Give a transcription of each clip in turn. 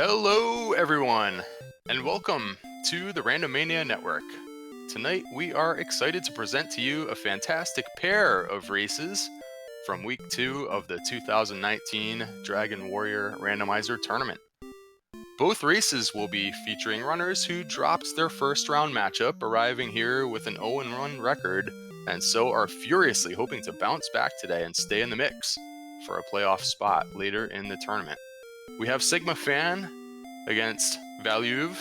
Hello, everyone, and welcome to the Randomania Network. Tonight, we are excited to present to you a fantastic pair of races from Week 2 of the 2019 Dragon Warrior Randomizer Tournament. Both races will be featuring runners who dropped their first round matchup, arriving here with an 0-1 record, and so are furiously hoping to bounce back today and stay in the mix for a playoff spot later in the tournament. We have sigmafan against VaeluV,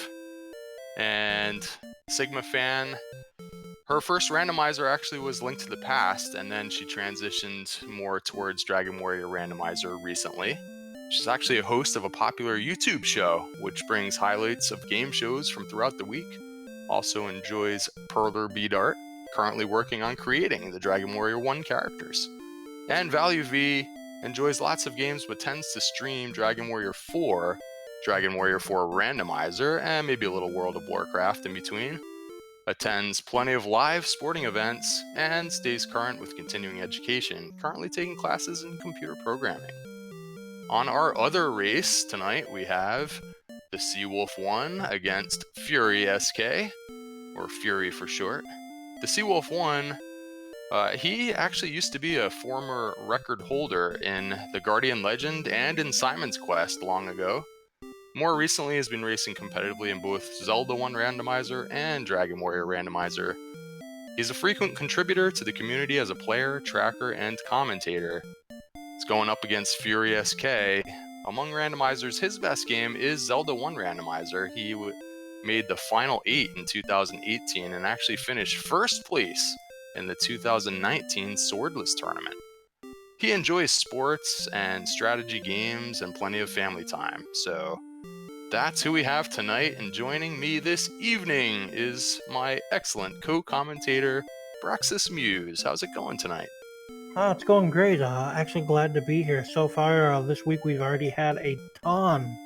and sigmafan, her first randomizer actually was Link to the Past, and then she transitioned more towards Dragon Warrior Randomizer recently. She's actually a host of a popular YouTube show, which brings highlights of game shows from throughout the week. Also enjoys Perler bead art, currently working on creating the Dragon Warrior 1 characters. And VaeluV enjoys lots of games but tends to stream Dragon Warrior 4, Dragon Warrior 4 Randomizer, and maybe a little World of Warcraft in between. Attends plenty of live sporting events and stays current with continuing education, currently taking classes in computer programming. On our other race tonight, we have theseawolf1 against FurySK, or Fury for short. theseawolf1, he actually used to be a former record holder in the Guardian Legend and in Simon's Quest long ago. More recently has been racing competitively in both Zelda 1 Randomizer and Dragon Warrior Randomizer. He's a frequent contributor to the community as a player, tracker, and commentator. He's going up against FurySK. Among randomizers, his best game is Zelda 1 Randomizer. He made the final 8 in 2018 and actually finished first place in the 2019 Swordless Tournament. He enjoys sports and strategy games and plenty of family time. So that's who we have tonight, and joining me this evening is my excellent co-commentator, Braxous Muse. How's it going tonight? It's going great. Actually glad to be here. So far this week we've already had a ton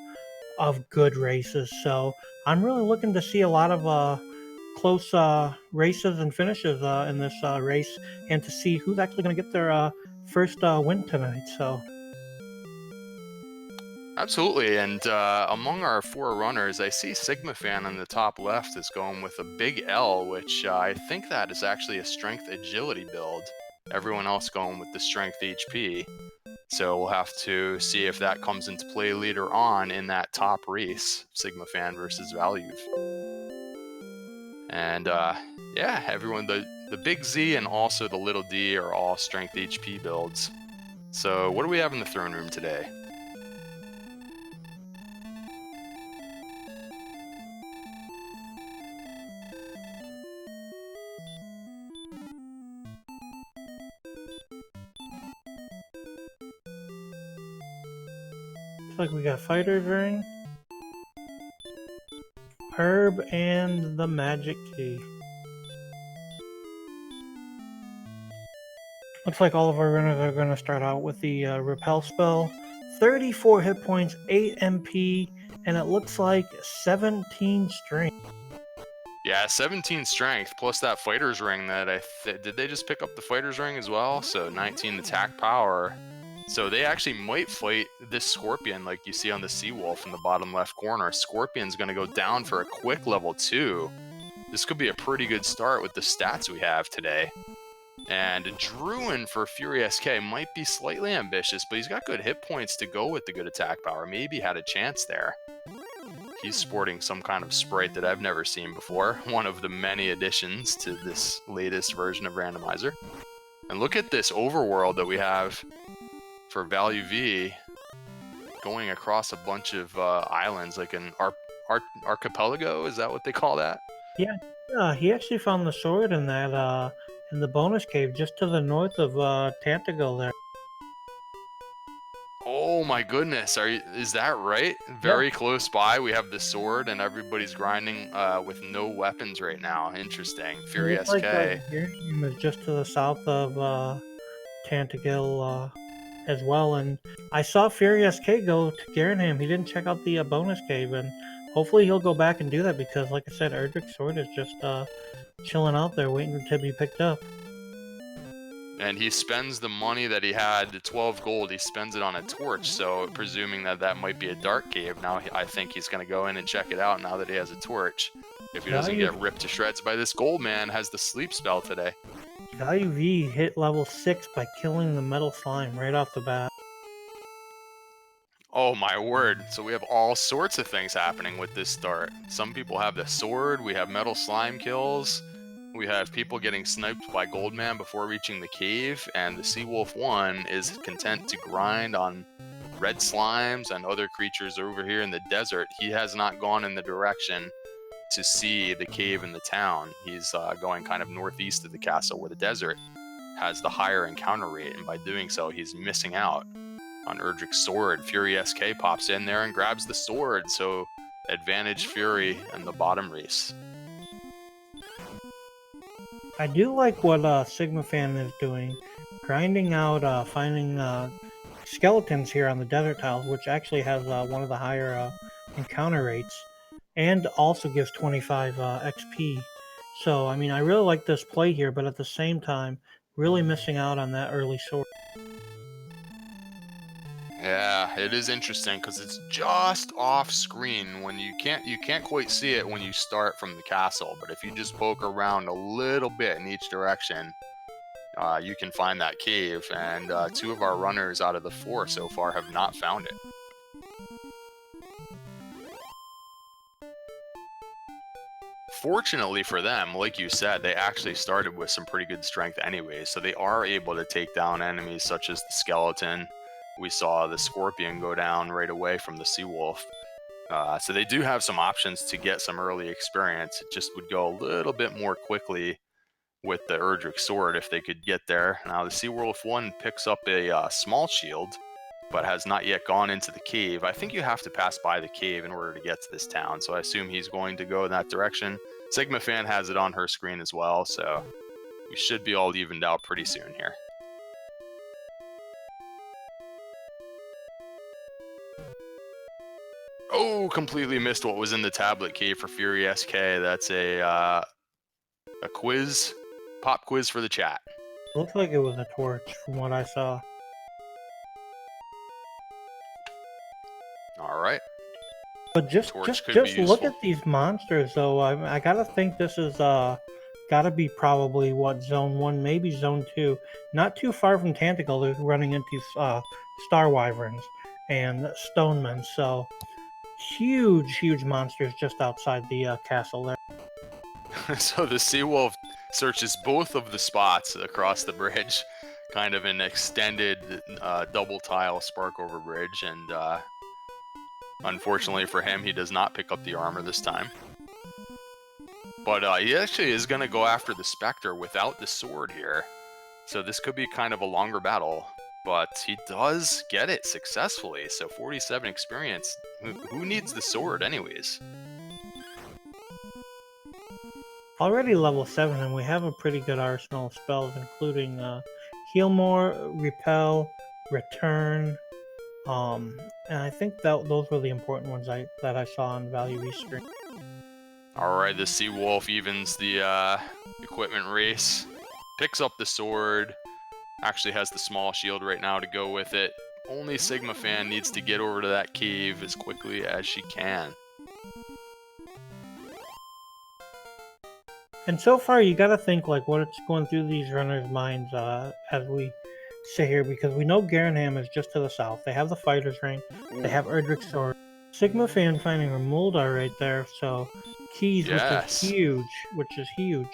of good races, so I'm really looking to see a lot of close races and finishes in this race, and to see who's actually going to get their first win tonight. So Absolutely, and among our 4 runners, I see sigmafan on the top left is going with a big L, which I think that is actually a strength agility build. Everyone else going with the strength HP. So we'll have to see if that comes into play later on in that top race, sigmafan versus VaeluV. And yeah, everyone, the big Z and also the little d are all strength HP builds. So what do we have in the throne room today? looks like we got Fighter's Ring, Herb, and the Magic Key. Looks like all of our runners are going to start out with the Repel spell. 34 hit points, 8 MP, and it looks like 17 strength. Yeah, 17 strength plus that fighter's ring that did they just pick up the fighter's ring as well? So 19 attack power. So they actually might fight this Scorpion like you see on the Seawolf in the bottom left corner. Scorpion's going to go down for a quick level 2. This could be a pretty good start with the stats we have today. And Druin for FurySK might be slightly ambitious, but he's got good hit points to go with the good attack power. Maybe had a chance there. He's sporting some kind of sprite that I've never seen before. One of the many additions to this latest version of Randomizer. And look at this overworld that we have for VaeluV going across a bunch of islands, like an archipelago. Is that what they call that? Yeah, he actually found the sword in that in the bonus cave just to the north of Tantagal there. Oh my goodness, is that right? Very close by, we have the sword and everybody's grinding with no weapons right now. Interesting. FurySK. Like Gernheim is just to the south of Tantagal as well, and I saw FurySK go to Gernheim. He didn't check out the bonus cave, and hopefully he'll go back and do that, because like I said, Erdrick's sword is just chilling out there waiting to be picked up. And he spends the money that he had, the 12 gold, he spends it on a torch. So presuming that that might be a dark cave, now I think he's going to go in and check it out now that he has a torch. If he doesn't get ripped to shreds by this gold man, has the sleep spell today. VaeluV hit level 6 by killing the metal slime right off the bat. Oh my word. So we have all sorts of things happening with this start. Some people have the sword, we have metal slime kills. We have people getting sniped by Goldman before reaching the cave, and the Seawolf1 is content to grind on red slimes and other creatures over here in the desert. He has not gone in the direction to see the cave in the town. He's going kind of northeast of the castle where the desert has the higher encounter rate, and by doing so, he's missing out on Erdrick's sword. FurySK pops in there and grabs the sword, so advantage Fury in the bottom race. I do like what sigmafan is doing, grinding out, finding skeletons here on the desert tiles, which actually has one of the higher encounter rates, and also gives 25 XP. So, I mean, I really like this play here, but at the same time, really missing out on that early sword. Yeah, it is interesting because it's just off screen when you can't quite see it when you start from the castle, but if you just poke around a little bit in each direction, you can find that cave, and 2 of our runners out of the 4 so far have not found it. Fortunately for them, like you said, they actually started with some pretty good strength anyway, so they are able to take down enemies such as the skeleton. We saw the scorpion go down right away from the sea wolf. So they do have some options to get some early experience. It just would go a little bit more quickly with the Erdrick sword if they could get there. Now the Seawolf1 picks up a small shield, but has not yet gone into the cave. I think you have to pass by the cave in order to get to this town, so I assume he's going to go in that direction. sigmafan has it on her screen as well, so we should be all evened out pretty soon here. Oh, completely missed what was in the tablet cave for FurySK. That's a quiz, pop quiz for the chat. Looks like it was a torch from what I saw. All right. But just look at these monsters, though. I gotta think this is gotta be probably what, zone 1, maybe zone 2. Not too far from Tantacle, they're running into star wyverns and stonemen. So huge monsters just outside the castle there. So the sea wolf searches both of the spots across the bridge, kind of an extended double tile spark over bridge, and unfortunately for him, he does not pick up the armor this time. But he actually is going to go after the Spectre without the sword here. So this could be kind of a longer battle, but he does get it successfully. So 47 experience. Who needs the sword anyways? Already level 7, and we have a pretty good arsenal of spells, including Heal More, Repel, Return, and I think that those were the important ones that I saw on VaeluV screen. Alright, the Sea Wolf evens the equipment race, picks up the sword, actually has the small shield right now to go with it. Only sigmafan needs to get over to that cave as quickly as she can. And so far, you gotta think like what's going through these runners' minds as we sit here, because we know Garanham is just to the south. They have the fighter's ring, they have Erdrick's sword. sigmafan finding her Moldar right there, so keys, Yes. which is huge.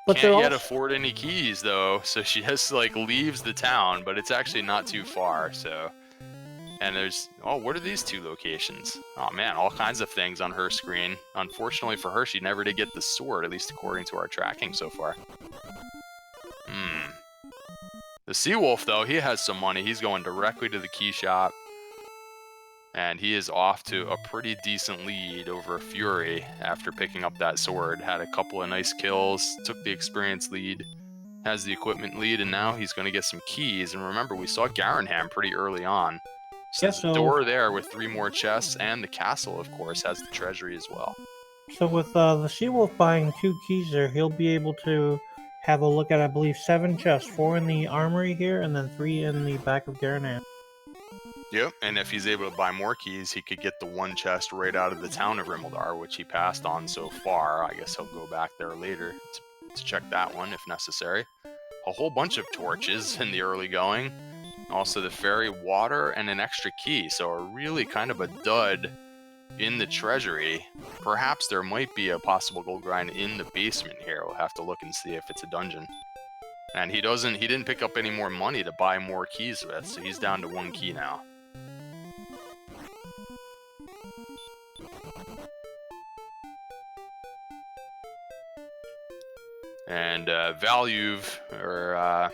But can't yet afford any keys though, so she just like leaves the town, but it's actually not too far. So, and there's what are these 2 locations? Oh man, all kinds of things on her screen. Unfortunately for her, she never did get the sword, at least according to our tracking so far. The Sea Wolf though, he has some money. He's going directly to the key shop, and he is off to a pretty decent lead over Fury after picking up that sword. Had a couple of nice kills, took the experience lead, has the equipment lead, and now he's going to get some keys. And remember, we saw Garanham pretty early on. So there's a door there with 3 more chests, and the castle, of course, has the treasury as well. So with the Sea Wolf buying 2 keys there, he'll be able to have a look at, I believe, 7 chests, 4 in the armory here, and then 3 in the back of Garanan. Yep, and if he's able to buy more keys, he could get the 1 chest right out of the town of Rimmeldar, which he passed on so far. I guess he'll go back there later to check that one if necessary. A whole bunch of torches in the early going. Also the fairy water and an extra key, so a really kind of a dud in the treasury. Perhaps there might be a possible gold grind in the basement here. We'll have to look and see if it's a dungeon. And he didn't pick up any more money to buy more keys with, so he's down to 1 key now. And VaeluV, or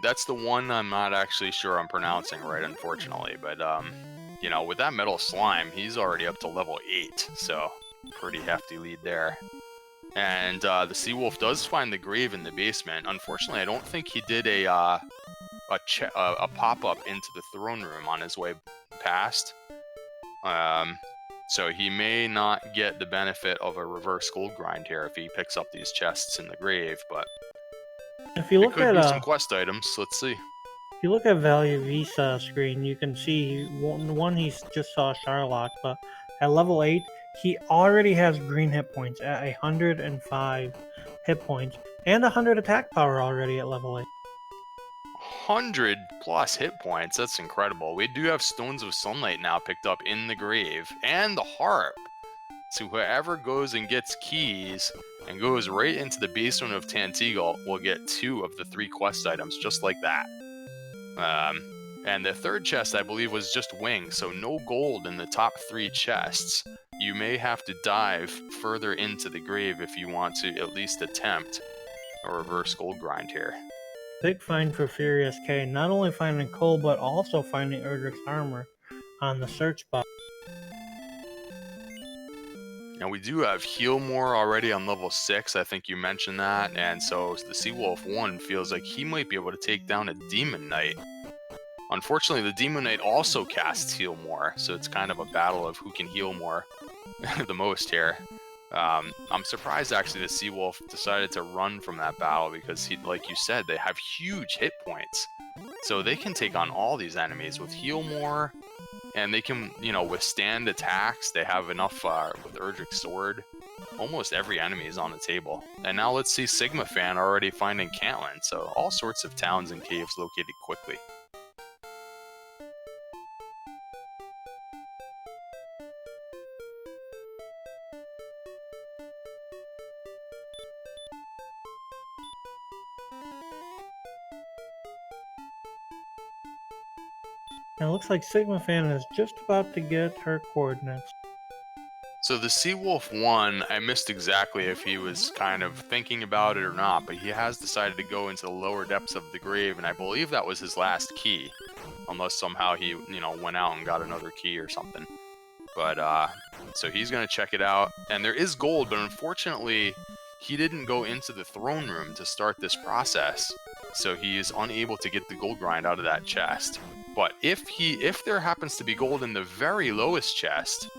that's the one I'm not actually sure I'm pronouncing right, unfortunately. But, you know, with that metal slime, he's already up to level 8, so pretty hefty lead there. And the Seawolf does find the grave in the basement. Unfortunately, I don't think he did a pop-up into the throne room on his way past. So he may not get the benefit of a reverse gold grind here if he picks up these chests in the grave, but if you look it could be some quest items. Let's see. If you look at VaeluV's screen, you can see he just saw Sharlock, but at level 8, he already has green hit points at 105 hit points and 100 attack power already at level 8. 100 plus hit points, that's incredible. We do have Stones of Sunlight now picked up in the grave, and the harp. So whoever goes and gets keys and goes right into the basement of Tantegel will get 2 of the 3 quest items, just like that. And the 3rd chest, I believe, was just wings, so no gold in the top 3 chests. You may have to dive further into the grave if you want to at least attempt a reverse gold grind here. Big find for FurySK, not only finding coal, but also finding Erdrick's armor on the search spot. And we do have Heal More already on level 6, I think you mentioned that, and so the Seawolf1 feels like he might be able to take down a Demon Knight. Unfortunately, the Demon Knight also casts Heal More, so it's kind of a battle of who can heal more the most here. I'm surprised actually the Seawolf decided to run from that battle because, like you said, they have huge hit points. So they can take on all these enemies with Heal More, and they can, you know, withstand attacks. They have enough with Erdrick's sword. Almost every enemy is on the table. And now let's see sigmafan already finding Cantlin, so all sorts of towns and caves located quickly. And it looks like sigmafan is just about to get her coordinates. So the Seawolf1, I missed exactly if he was kind of thinking about it or not, but he has decided to go into the lower depths of the grave, and I believe that was his last key. Unless somehow he, you know, went out and got another key or something. But, so he's going to check it out. And there is gold, but unfortunately, he didn't go into the throne room to start this process. So he is unable to get the gold grind out of that chest. But if there happens to be gold in the very lowest chest,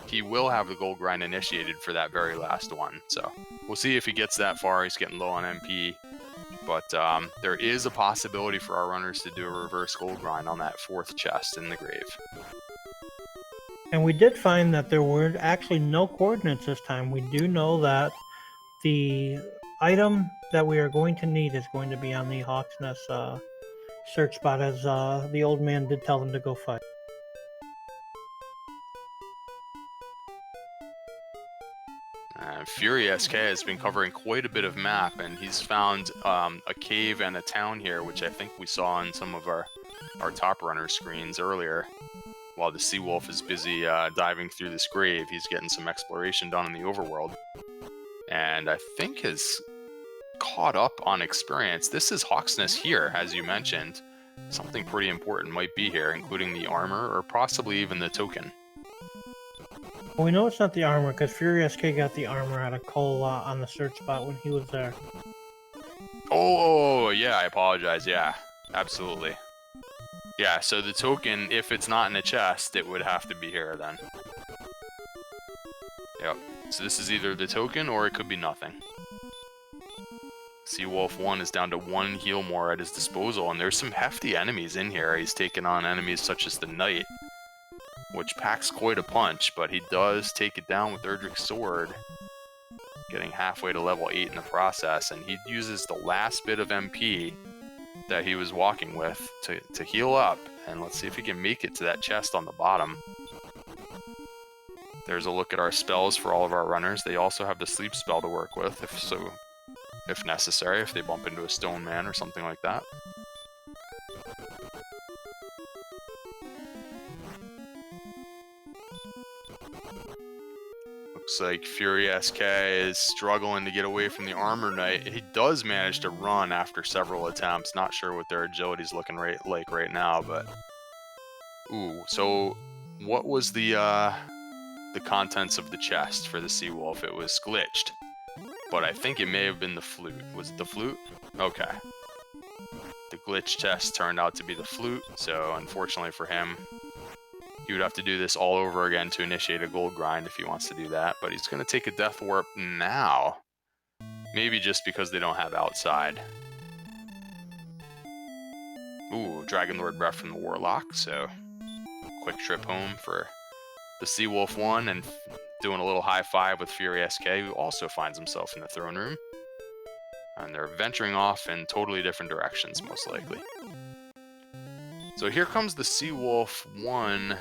he will have the gold grind initiated for that very last one. So we'll see if he gets that far. He's getting low on MP. But there is a possibility for our runners to do a reverse gold grind on that 4th chest in the grave. And we did find that there were actually no coordinates this time. We do know that the item that we are going to need is going to be on the Hawk's Nest search spot, as the old man did tell them to go fight. FurySK has been covering quite a bit of map, and he's found a cave and a town here, which I think we saw on some of our top runner screens earlier. While the Seawolf is busy diving through this grave, he's getting some exploration done in the overworld. And I think has caught up on experience. This is Hawk's Nest here, as you mentioned. Something pretty important might be here, including the armor, or possibly even the token. Well, we know it's not the armor, because FurySK got the armor out of Cole on the search spot when he was there. Oh, yeah, I apologize. Yeah, absolutely. Yeah, so the token, if it's not in a chest, it would have to be here then. Yep. So this is either the token or it could be nothing. theseawolf1 is down to 1 heal more at his disposal, and there's some hefty enemies in here. He's taken on enemies such as the Knight, which packs quite a punch, but he does take it down with Erdrick's sword, getting halfway to level 8 in the process, and he uses the last bit of MP that he was walking with to heal up, and let's see if he can make it to that chest on the bottom. There's a look at our spells for all of our runners. They also have the sleep spell to work with, if necessary, if they bump into a stone man or something like that. Looks like FurySK is struggling to get away from the Armor Knight. He does manage to run after several attempts. Not sure what their agility's looking like right now, but... Ooh, so what was the contents of the chest for the Seawolf? It was glitched, but I think it may have been the flute. Was it the flute? Okay. The glitch chest turned out to be the flute, so unfortunately for him, he would have to do this all over again to initiate a gold grind if he wants to do that, but he's going to take a death warp now. Maybe just because they don't have outside. Ooh, Dragon Lord breath from the Warlock, so quick trip home for the theseawolf1 and doing a little high five with FurySK, who also finds himself in the throne room. And they're venturing off in totally different directions, most likely. So here comes the theseawolf1.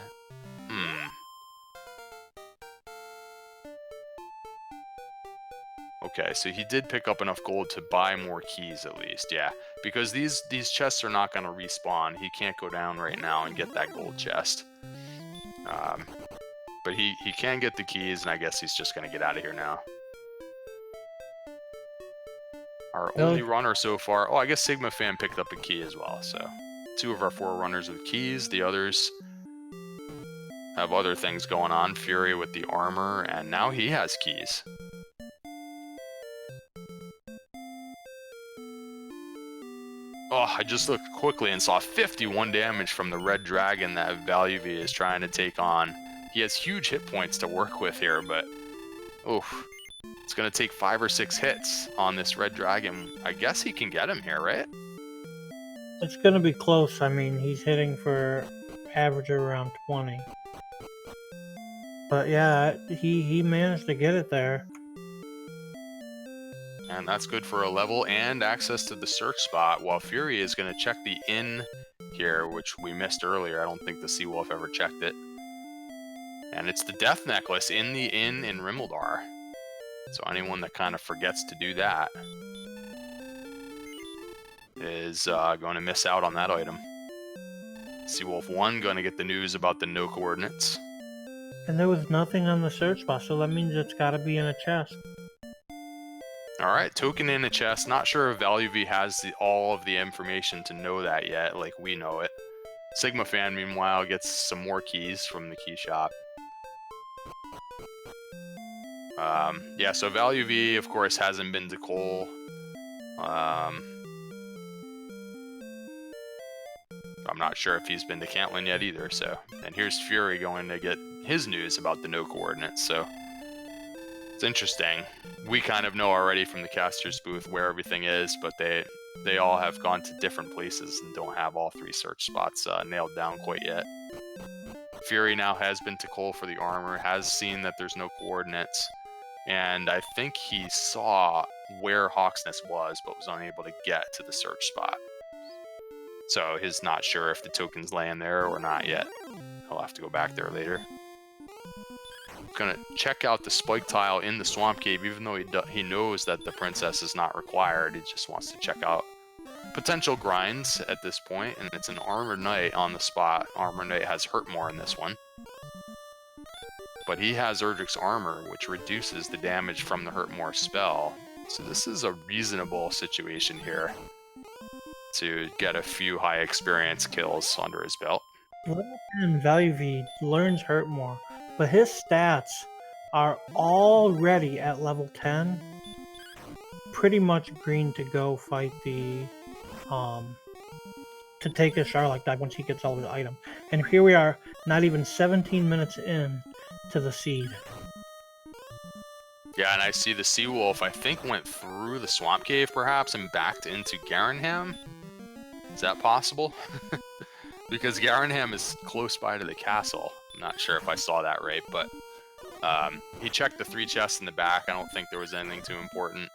Okay, so he did pick up enough gold to buy more keys at least, yeah. Because these chests are not going to respawn. He can't go down right now and get that gold chest. But he can get the keys, and I guess he's just going to get out of here now. Our only runner so far... Oh, I guess sigmafan picked up a key as well, so... 2 of our 4 runners with keys. The others have other things going on. Fury with the armor, and now he has keys. Oh, I just looked quickly and saw 51 damage from the red dragon that VaeluV is trying to take on. He has huge hit points to work with here, but... Oof. It's going to take 5 or 6 hits on this red dragon. I guess he can get him here, right? It's going to be close. I mean, he's hitting for average around 20. But yeah, he managed to get it there. And that's good for a level and access to the search spot, while Fury is going to check the inn here, which we missed earlier. I don't think the Seawolf ever checked it. And it's the Death Necklace in the inn in Rimmildar. So anyone that kind of forgets to do that is going to miss out on that item. theseawolf1 going to get the news about the no coordinates. And there was nothing on the search spot, so that means it's got to be in a chest. Alright, token in a chest. Not sure if VaeluV has all of the information to know that yet, like we know it. sigmafan, meanwhile, gets some more keys from the key shop. Yeah, so VaeluV, of course, hasn't been to Cole. I'm not sure if he's been to Cantlin yet either, so... And here's Fury going to get his news about the no coordinates, so... It's interesting. We kind of know already from the caster's booth where everything is, but they all have gone to different places and don't have all 3 search spots nailed down quite yet. Fury now has been to Cole for the armor, has seen that there's no coordinates, and I think he saw where Hawksness was, but was unable to get to the search spot. So he's not sure if the token's laying there or not yet. He'll have to go back there later. Gonna check out the spike tile in the swamp cave, even though he knows that the princess is not required. He just wants to check out potential grinds at this point, and it's an armored knight on the spot. Armored knight has hurt more in this one, but he has Erdrick's armor, which reduces the damage from the hurt more spell. So this is a reasonable situation here to get a few high experience kills under his belt. Level 10 VaeluV learns hurt more, but his stats are already at level 10. Pretty much green to go fight the to take a Sharlock dive once he gets all of his items. And here we are, not even 17 minutes in to the seed. Yeah, and I see the Seawolf, I think, went through the Swamp Cave, perhaps, and backed into Garenham. Is that possible? Because Garenham is close by to the castle. I'm not sure if I saw that right, but he checked the 3 chests in the back. I don't think there was anything too important.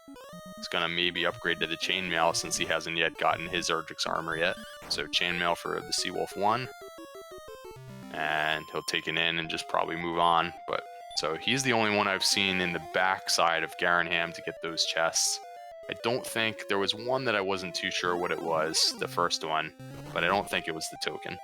He's going to maybe upgrade to the Chainmail since he hasn't yet gotten his Erdrick's armor yet. So Chainmail for the Seawolf1. And he'll take it in and just probably move on. But so he's the only one I've seen in the back side of Garenham to get those chests. I don't think there was one that I wasn't too sure what it was, the first one, but I don't think it was the token.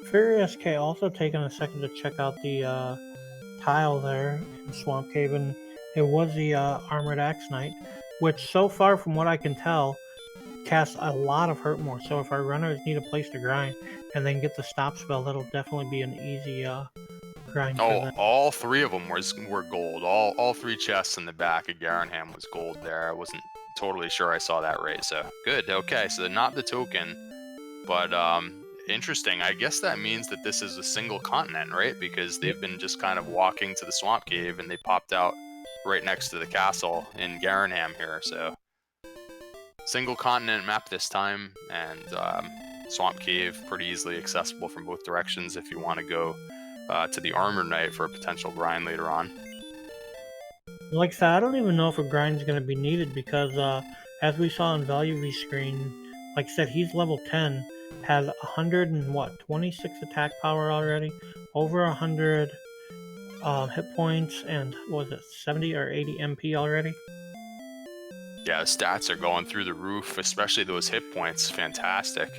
FurySK also taking a second to check out the tile there in Swamp Cave, and it was the Armored Axe Knight, which so far from what I can tell casts a lot of hurt more. So if our runners need a place to grind and then get the stop spell, that'll definitely be an easy grind for them. All 3 of them were gold. All 3 chests in the back of Garenham was gold there. I wasn't totally sure I saw that right, so good. Okay, so not the token, but interesting. I guess that means that this is a single continent, right? Because they've been just kind of walking to the Swamp Cave and they popped out right next to the castle in Garenham here, so single continent map this time, and Swamp Cave pretty easily accessible from both directions if you want to go to the Armored Knight for a potential grind later on. Like I said, I don't even know if a grind is going to be needed because as we saw on VaeluV screen, like I said, he's level 10, has 26 attack power already, over 100 hit points, and what was it, 70 or 80 MP already? Yeah, stats are going through the roof, especially those hit points. Fantastic.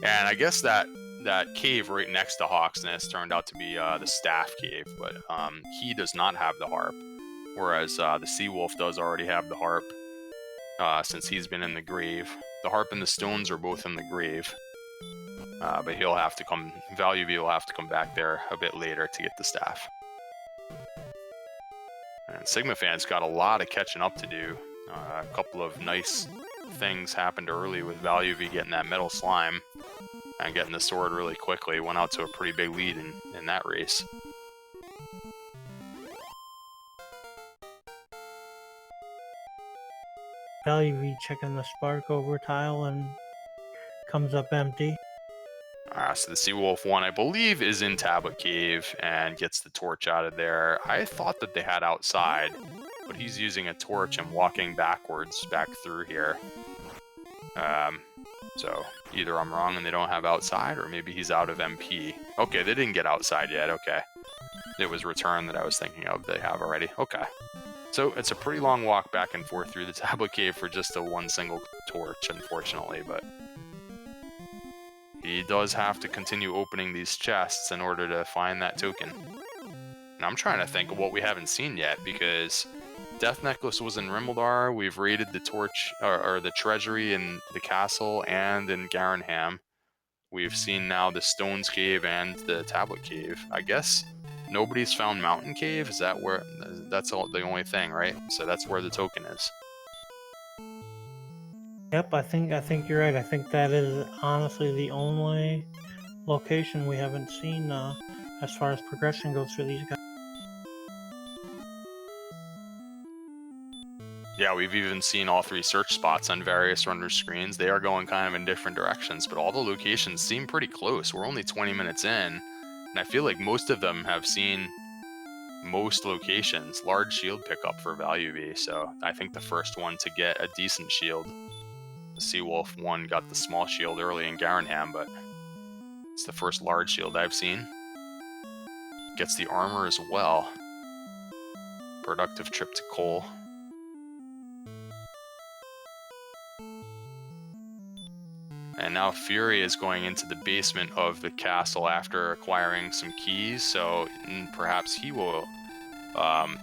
And I guess that cave right next to Hawk's Nest turned out to be the Staff Cave, but he does not have the harp, whereas the Seawolf does already have the harp since he's been in the grave. The harp and the stones are both in the grave, but he'll have to come, VaeluV will have to come back there a bit later to get the staff. And sigmafan's got a lot of catching up to do. A couple of nice things happened early with VaeluV getting that metal slime and getting the sword really quickly. Went out to a pretty big lead in that race. VaeluV checking the spark over tile and comes up empty. So the Seawolf1, I believe, is in Tablet Cave and gets the torch out of there. I thought that they had outside, but he's using a torch and walking backwards back through here. So either I'm wrong and they don't have outside, or maybe he's out of MP. Okay, they didn't get outside yet. Okay. It was return that I was thinking of. They have already. Okay. So it's a pretty long walk back and forth through the Tablet Cave for just one single torch, unfortunately, but he does have to continue opening these chests in order to find that token. And I'm trying to think of what we haven't seen yet, because Death Necklace was in Rimmildar. We've raided the torch or the treasury in the castle and in Garenham. We've seen now the Stones Cave and the Tablet Cave. I guess nobody's found Mountain Cave. Is that where? That's the only thing, right? So that's where the token is. Yep, I think you're right. I think that is honestly the only location we haven't seen as far as progression goes for these guys. Yeah, we've even seen all 3 search spots on various runner screens. They are going kind of in different directions, but all the locations seem pretty close. We're only 20 minutes in, and I feel like most of them have seen most locations. Large shield pickup for VaeluV, so I think the first one to get a decent shield. The Seawolf1 got the small shield early in Garenham, but it's the first large shield I've seen. Gets the armor as well. Productive trip to Cole. And now Fury is going into the basement of the castle after acquiring some keys, so perhaps he will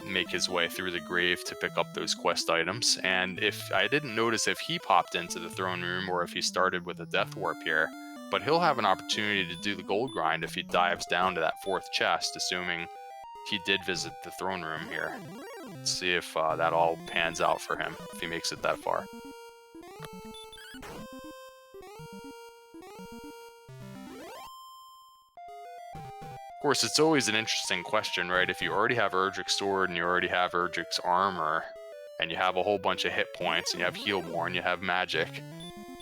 make his way through the grave to pick up those quest items. And if I didn't notice if he popped into the throne room or if he started with a death warp here, but he'll have an opportunity to do the gold grind if he dives down to that 4th chest, assuming he did visit the throne room here. Let's see if that all pans out for him, if he makes it that far. Of course, it's always an interesting question, right? If you already have Erdrick's Sword and you already have Erdrick's Armor, and you have a whole bunch of hit points, and you have Heal More, and you have Magic,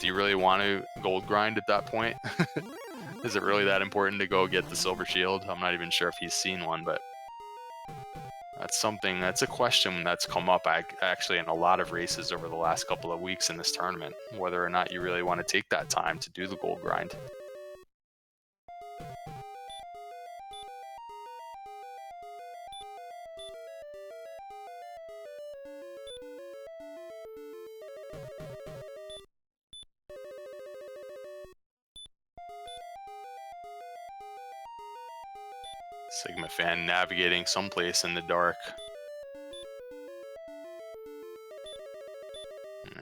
do you really want to gold grind at that point? Is it really that important to go get the Silver Shield? I'm not even sure if he's seen one, but that's a question that's come up actually in a lot of races over the last couple of weeks in this tournament, whether or not you really want to take that time to do the gold grind. sigmafan navigating someplace in the dark.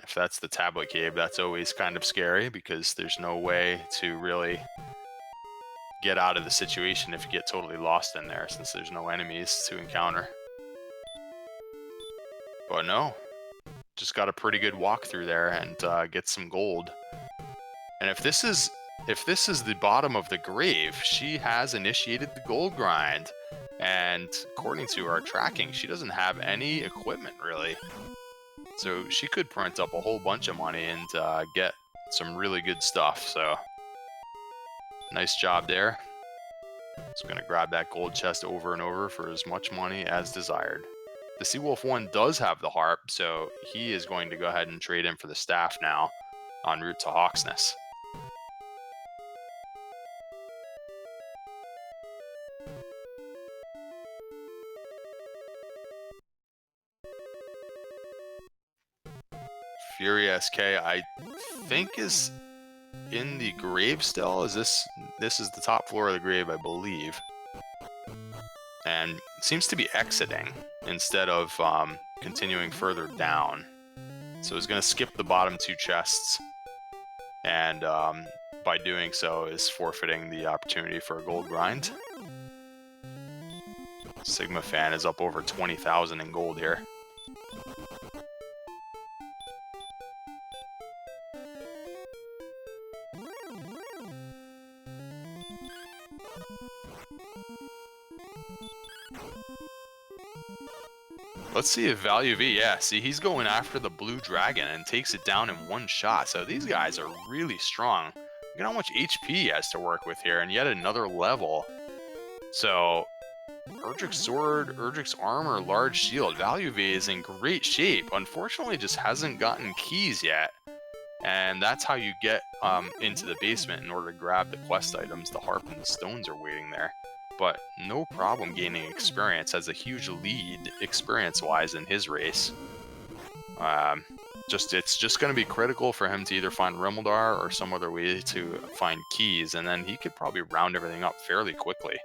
If that's the tablet cave, that's always kind of scary because there's no way to really get out of the situation if you get totally lost in there, since there's no enemies to encounter. But no, just got a pretty good walk through there and get some gold. And if this is the bottom of the grave, she has initiated the gold grind. And according to our tracking, she doesn't have any equipment really. So she could print up a whole bunch of money and get some really good stuff. So nice job there. Just gonna grab that gold chest over and over for as much money as desired. The theseawolf1 does have the harp, so he is going to go ahead and trade in for the staff now en route to Hawksness. FurySK, I think, is in the grave still. This is the top floor of the grave, I believe, and seems to be exiting instead of continuing further down. So he's going to skip the bottom two chests, and by doing so is forfeiting the opportunity for a gold grind. sigmafan is up over 20,000 in gold here. Let's see if VaeluV, yeah, see, he's going after the blue dragon and takes it down in one shot. So these guys are really strong. Look at how much HP he has to work with here, and yet another level. So Erdrick's Sword, Erdrick's Armor, Large Shield. VaeluV is in great shape. Unfortunately, just hasn't gotten keys yet. And that's how you get into the basement in order to grab the quest items. The harp and the stones are waiting there. But no problem gaining experience, has a huge lead experience-wise in his race. It's just going to be critical for him to either find Rimuldar or some other way to find keys, and then he could probably round everything up fairly quickly.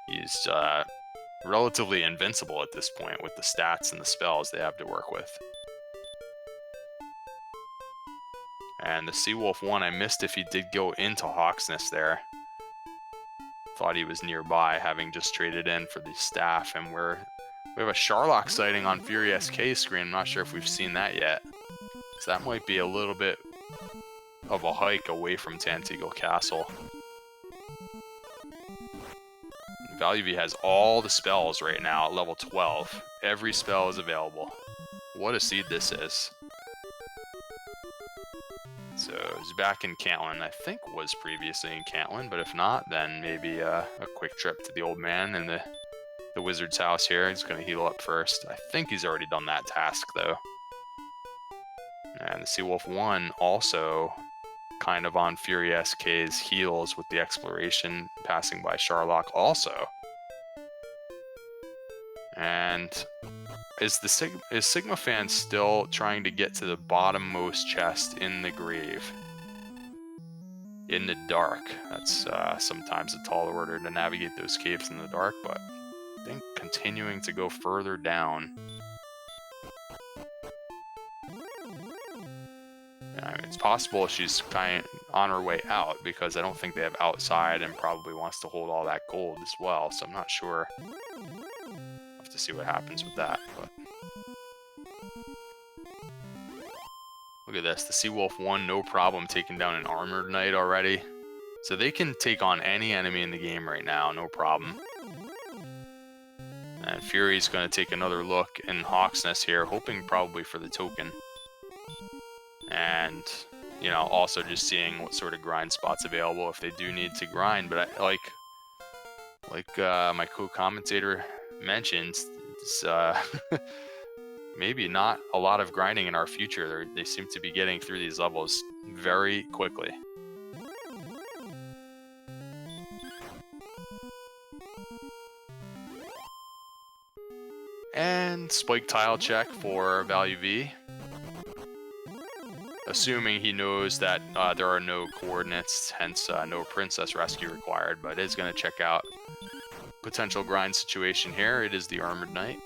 He's relatively invincible at this point with the stats and the spells they have to work with. And the theseawolf1, I missed if he did go into Hawksness there. Thought he was nearby, having just traded in for the staff, and we have a Sharlock sighting on FurySK's screen. I'm not sure if we've seen that yet. So that might be a little bit of a hike away from Tanteagle Castle. VaeluV has all the spells right now at level 12. Every spell is available. What a seed this is. So he's back in Cantlin. I think was previously in Cantlin, but if not, then maybe a quick trip to the old man in the wizard's house here. He's going to heal up first. I think he's already done that task, though. And the theseawolf1 also kind of on FurySK's heels with the exploration, passing by Sharlock also. And is sigmafan still trying to get to the bottommost chest in the grave? In the dark. That's sometimes a tall order to navigate those caves in the dark, but I think continuing to go further down. I mean, it's possible she's kind of on her way out, because I don't think they have outside and probably wants to hold all that gold as well, so I'm not sure. I'll have to see what happens with that. But look at this, the theseawolf1, no problem taking down an armored knight already. So they can take on any enemy in the game right now, no problem. And Fury's going to take another look in Hawk's Nest here, hoping probably for the token. And, you know, also just seeing what sort of grind spots available if they do need to grind. But I, like my co-commentator mentioned, it's, maybe not a lot of grinding in our future. They seem to be getting through these levels very quickly. And spike tile check for VaeluV. Assuming he knows that there are no coordinates, hence no princess rescue required, but is going to check out potential grind situation here. It is the Armored Knight.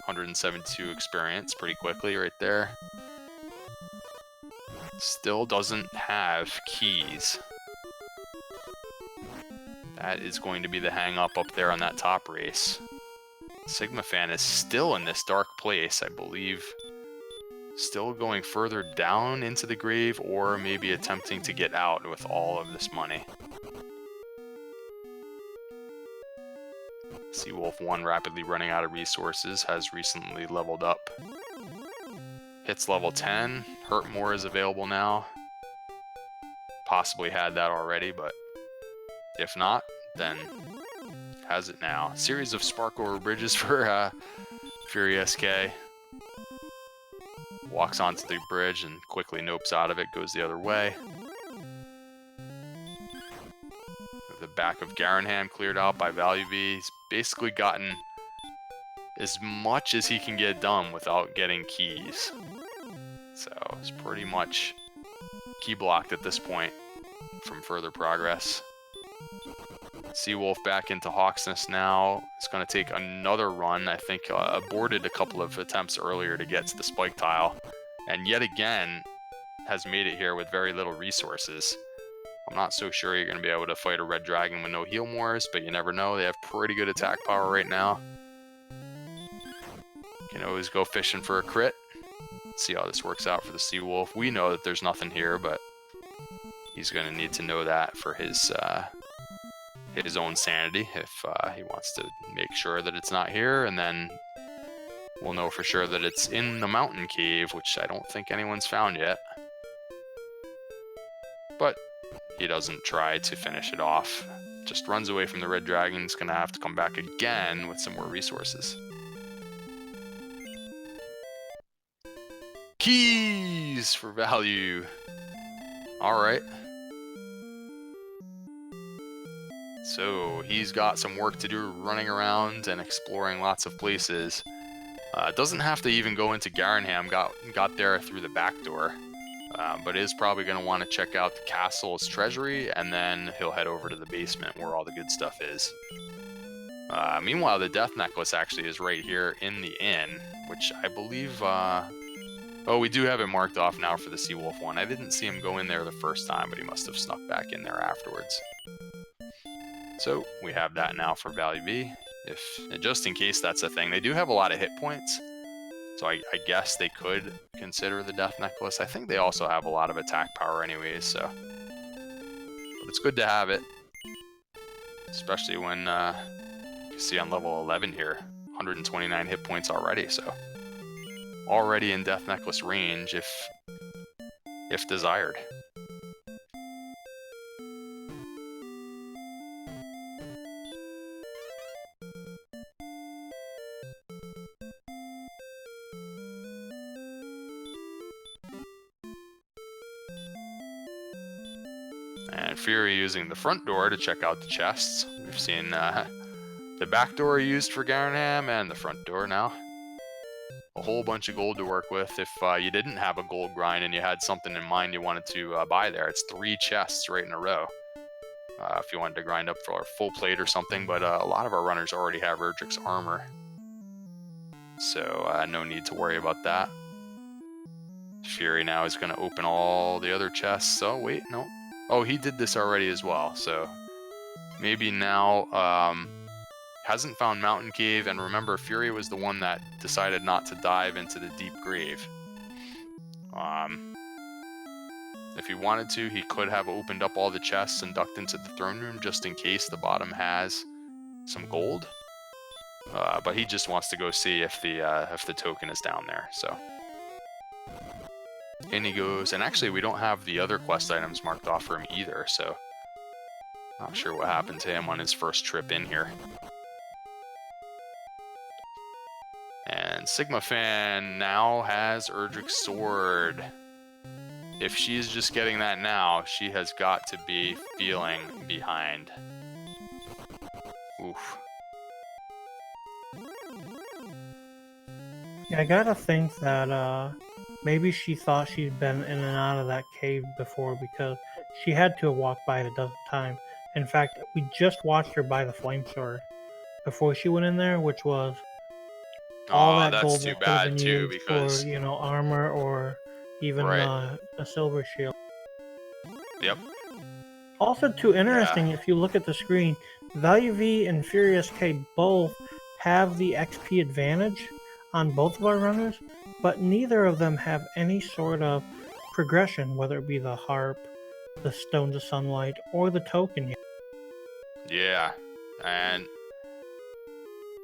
172 experience pretty quickly right there. Still doesn't have keys. That is going to be the hang up there on that top race. sigmafan is still in this dark place, I believe. Still going further down into the grave, or maybe attempting to get out with all of this money. theseawolf1 rapidly running out of resources, has recently leveled up. Hits level 10, hurt more is available now. Possibly had that already, but if not, then has it now. Series of spark over bridges for FurySK. Walks onto the bridge and quickly nopes out of it, goes the other way. The back of Garanham cleared out by VaeluV. He's basically gotten as much as he can get done without getting keys. So it's pretty much key blocked at this point from further progress. Seawolf back into Hawk's Nest now. It's going to take another run. I think aborted a couple of attempts earlier to get to the spike tile. And yet again, has made it here with very little resources. I'm not so sure you're going to be able to fight a red dragon with no heal mores, but you never know. They have pretty good attack power right now. Can always go fishing for a crit. See how this works out for the Seawolf. We know that there's nothing here, but he's going to need to know that for his own sanity if he wants to make sure that it's not here, and then we'll know for sure that it's in the mountain cave, which I don't think anyone's found yet. But he doesn't try to finish it off. Just runs away from the red dragon. He's going to have to come back again with some more resources. Keys for value. Alright. So he's got some work to do running around and exploring lots of places. Doesn't have to even go into Garanham, got there through the back door. But is probably going to want to check out the castle's treasury, and then he'll head over to the basement where all the good stuff is. Meanwhile, the death necklace actually is right here in the inn, which I believe... oh, we do have it marked off now for the theseawolf1. I didn't see him go in there the first time, but he must have snuck back in there afterwards. So we have that now for VaeluV. Just in case that's a thing. They do have a lot of hit points, so I guess they could consider the death necklace. I think they also have a lot of attack power anyways, so. But it's good to have it. Especially when you see on level 11 here, 129 hit points already, so. Already in death necklace range if desired. And Fury using the front door to check out the chests. We've seen the back door used for Garanham and the front door now. A whole bunch of gold to work with if you didn't have a gold grind and you had something in mind you wanted to buy there. It's 3 chests right in a row if you wanted to grind up for a full plate or something, but a lot of our runners already have Erdrick's armor, so no need to worry about that. Fury now is going to open all the other chests. Oh, wait, no. Oh, he did this already as well, so maybe now hasn't found Mountain Cave, and remember, Fury was the one that decided not to dive into the deep grave. If he wanted to, he could have opened up all the chests and ducked into the throne room just in case the bottom has some gold. But he just wants to go see if the token is down there. So in he goes, and actually we don't have the other quest items marked off for him either. So not sure what happened to him on his first trip in here. And sigmafan now has Erdrick's sword. If she's just getting that now, she has got to be feeling behind. Oof. Yeah, I gotta think that maybe she thought she'd been in and out of that cave before, because she had to have walked by it a dozen times. In fact, we just watched her buy the flame sword before she went in there, which was all Oh, that that's gold too that could have bad been too, used for, because armor or even right. a silver shield. Yep. Also, too interesting, Yeah. if you look at the screen, VaeluV and FurySK both have the XP advantage on both of our runners, but neither of them have any sort of progression, whether it be the harp, the stones of sunlight, or the token yet. Yeah. And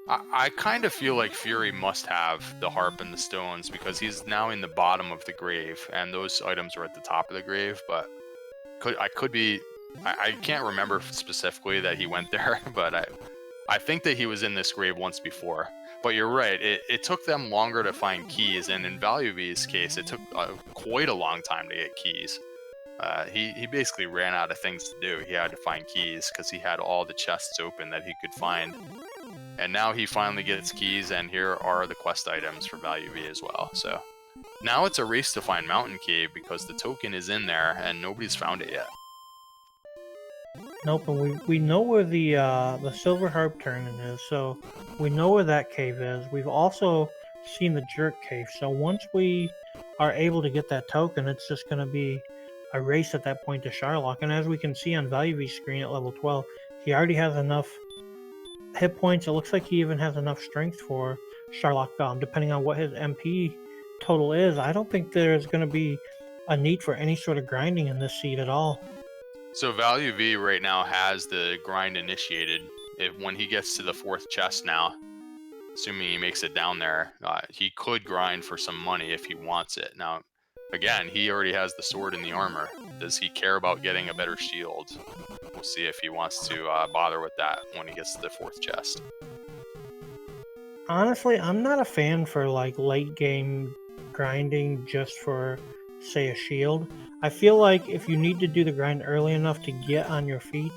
I kind of feel like Fury must have the harp and the stones, because he's now in the bottom of the grave, and those items are at the top of the grave. But I can't remember specifically that he went there, but I think that he was in this grave once before. But you're right, it took them longer to find keys, and in VaeluV's case, it took quite a long time to get keys. He basically ran out of things to do. He had to find keys because he had all the chests open that he could find. And now he finally gets keys, and here are the quest items for VaeluV as well. So now it's a race to find Mountain Cave, because the token is in there and nobody's found it yet. Nope, and we know where the Silver Harp Tournament is, so we know where that cave is. We've also seen the Jerk Cave, so once we are able to get that token, it's just going to be a race at that point to Sharlock. And as we can see on VaeluV's screen at level 12, he already has enough hit points. It looks like he even has enough strength for Sharlock, depending on what his MP total is. I don't think there's going to be a need for any sort of grinding in this seed at all. So ValuV right now has the grind initiated. When he gets to the 4th chest now, assuming he makes it down there, he could grind for some money if he wants it. Now, again, he already has the sword and the armor. Does he care about getting a better shield? We'll see if he wants to bother with that when he gets to the 4th chest. Honestly, I'm not a fan for like late game grinding just for, say, a shield. I feel like if you need to do the grind early enough to get on your feet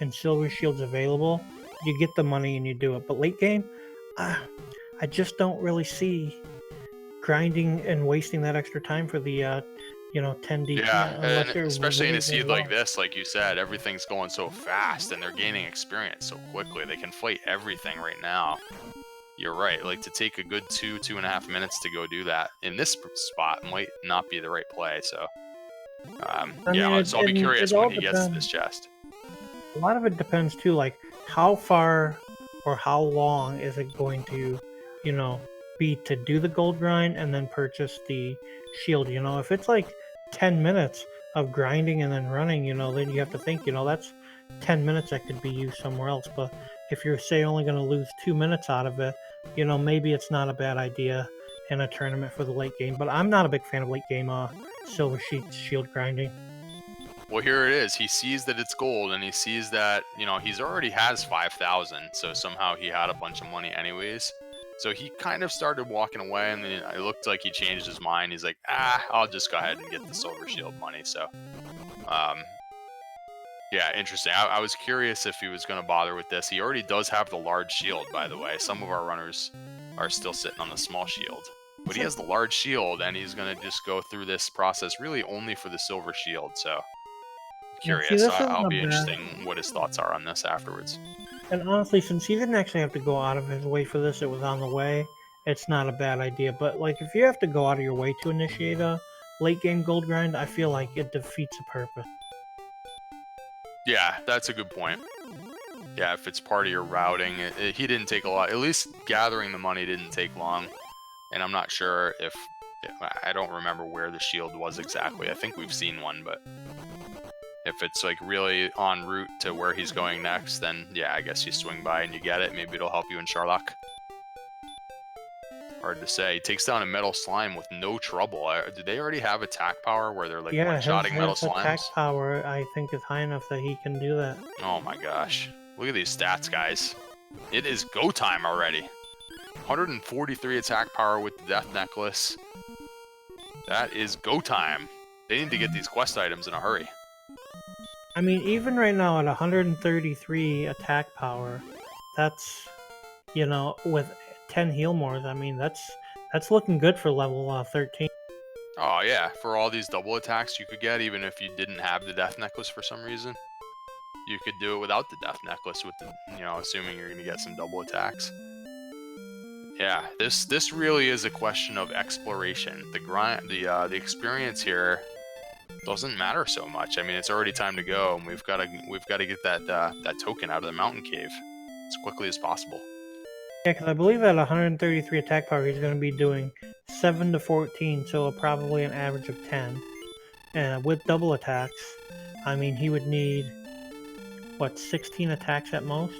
and silver shield's available, you get the money and you do it. But late game, I just don't really see grinding and wasting that extra time for the 10 DP. Yeah, and unless you're especially in a really seed well. like this, like you said, everything's going so fast and they're gaining experience so quickly. They can fight everything right now. You're right, like to take a good 2.5 minutes to go do that in this spot might not be the right play. So so I'll be curious when he gets to this chest. A lot of it depends too, like how far or how long is it going to, be to do the gold grind and then purchase the shield. If it's like 10 minutes of grinding and then running, then you have to think, that's 10 minutes that could be used somewhere else. But if you're, say, only going to lose 2 minutes out of it, maybe it's not a bad idea in a tournament for the late game. But I'm not a big fan of late game silver shield grinding. Well, here it is. He sees that it's gold, and he sees that, he's already has 5,000, so somehow he had a bunch of money anyways. So he kind of started walking away, and then it looked like he changed his mind. He's like, I'll just go ahead and get the silver shield money. So, yeah, interesting. I was curious if he was going to bother with this. He already does have the large shield, by the way. Some of our runners are still sitting on the small shield. But he has the large shield, and he's going to just go through this process really only for the silver shield. So, curious. I'll be interested in what his thoughts are on this afterwards. And honestly, since he didn't actually have to go out of his way for this, it was on the way, it's not a bad idea. But like, if you have to go out of your way to initiate a late game gold grind, I feel like it defeats the purpose. Yeah, that's a good point. Yeah, if it's part of your routing, he didn't take a lot. At least gathering the money didn't take long. And I'm not sure if I don't remember where the shield was exactly. I think we've seen one, but if it's like really en route to where he's going next, then yeah, I guess you swing by and you get it. Maybe it'll help you in Sharlock. Hard to say. He takes down a metal slime with no trouble. Do they already have attack power where they're like Yeah, one-shotting metal his attack slimes? power, I think, is high enough that he can do that. Oh my gosh. Look at these stats, guys. It is go time already. 143 attack power with the Death Necklace. That is go time. They need to get these quest items in a hurry. I mean, even right now at 133 attack power, that's, you know, with 10 heal mores, I mean, that's looking good for level 13. Oh yeah, for all these double attacks you could get, even if you didn't have the Death Necklace for some reason. You could do it without the Death Necklace with the, assuming you're going to get some double attacks. Yeah, this really is a question of exploration. The grind, the experience here doesn't matter so much. I mean, it's already time to go, and we've got to get that token out of the mountain cave as quickly as possible. Yeah, because I believe at 133 attack power, he's going to be doing 7 to 14, so probably an average of 10. And with double attacks, I mean, he would need, what, 16 attacks at most?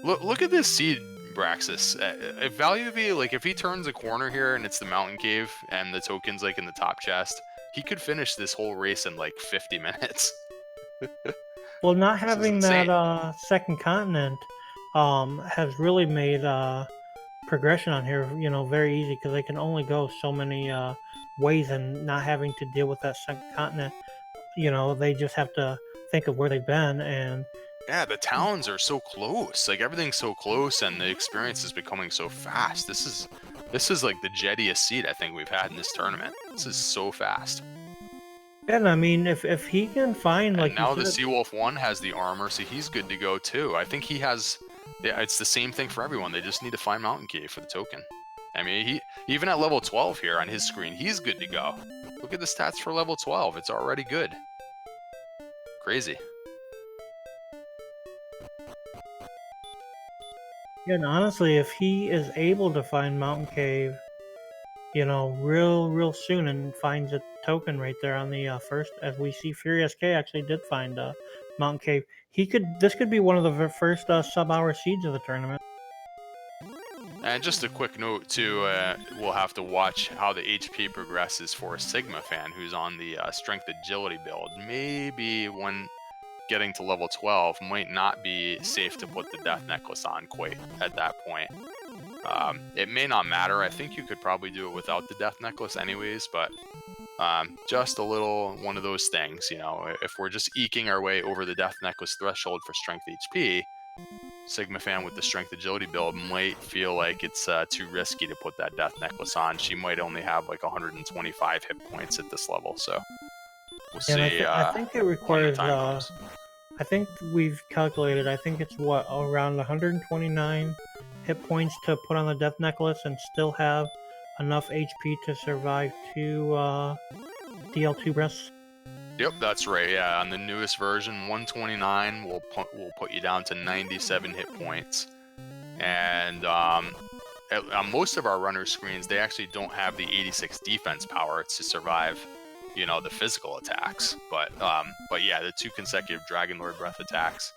Look at this seed, Braxous. If VaeluV, like, if he turns a corner here and it's the mountain cave and the token's, like, in the top chest, he could finish this whole race in, like, 50 minutes. Well, not having that second continent has really made progression on here, very easy, because they can only go so many ways, and not having to deal with that second continent, they just have to think of where they've been. And yeah, the towns are so close. Like, everything's so close, and the experience is becoming so fast. This is like the jettiest seed I think we've had in this tournament. This is so fast. And I mean, if he can find, like, now the theseawolf1 has the armor, so he's good to go too. I think he has. Yeah, it's the same thing for everyone. They just need to find Mountain Cave for the token. I mean, he even at level 12 here on his screen, he's good to go. Look at the stats for level 12. It's already good. Crazy. Yeah, and honestly, if he is able to find Mountain Cave, real soon, and finds a token right there on the first, as we see FurySK actually did find Mountain Cave. This could be one of the first sub-hour seeds of the tournament. And just a quick note too, we'll have to watch how the HP progresses for sigmafan, who's on the strength agility build. Maybe when getting to level 12 might not be safe to put the Death Necklace on quite at that point. It may not matter. I think you could probably do it without the Death Necklace anyways, but just a little one of those things, if we're just eking our way over the Death Necklace threshold for strength HP, sigmafan with the strength agility build might feel like it's too risky to put that Death Necklace on. She might only have like 125 hit points at this level, so we'll see. I think it requires, I think we've calculated, I think it's around 129 hit points to put on the Death Necklace and still have enough HP to survive 2 DL2 breaths. Yep, that's right. Yeah, on the newest version, 129 will put you down to 97 hit points. And on most of our runner screens, they actually don't have the 86 defense power to survive, the physical attacks. But yeah, the 2 consecutive Dragon Lord Breath attacks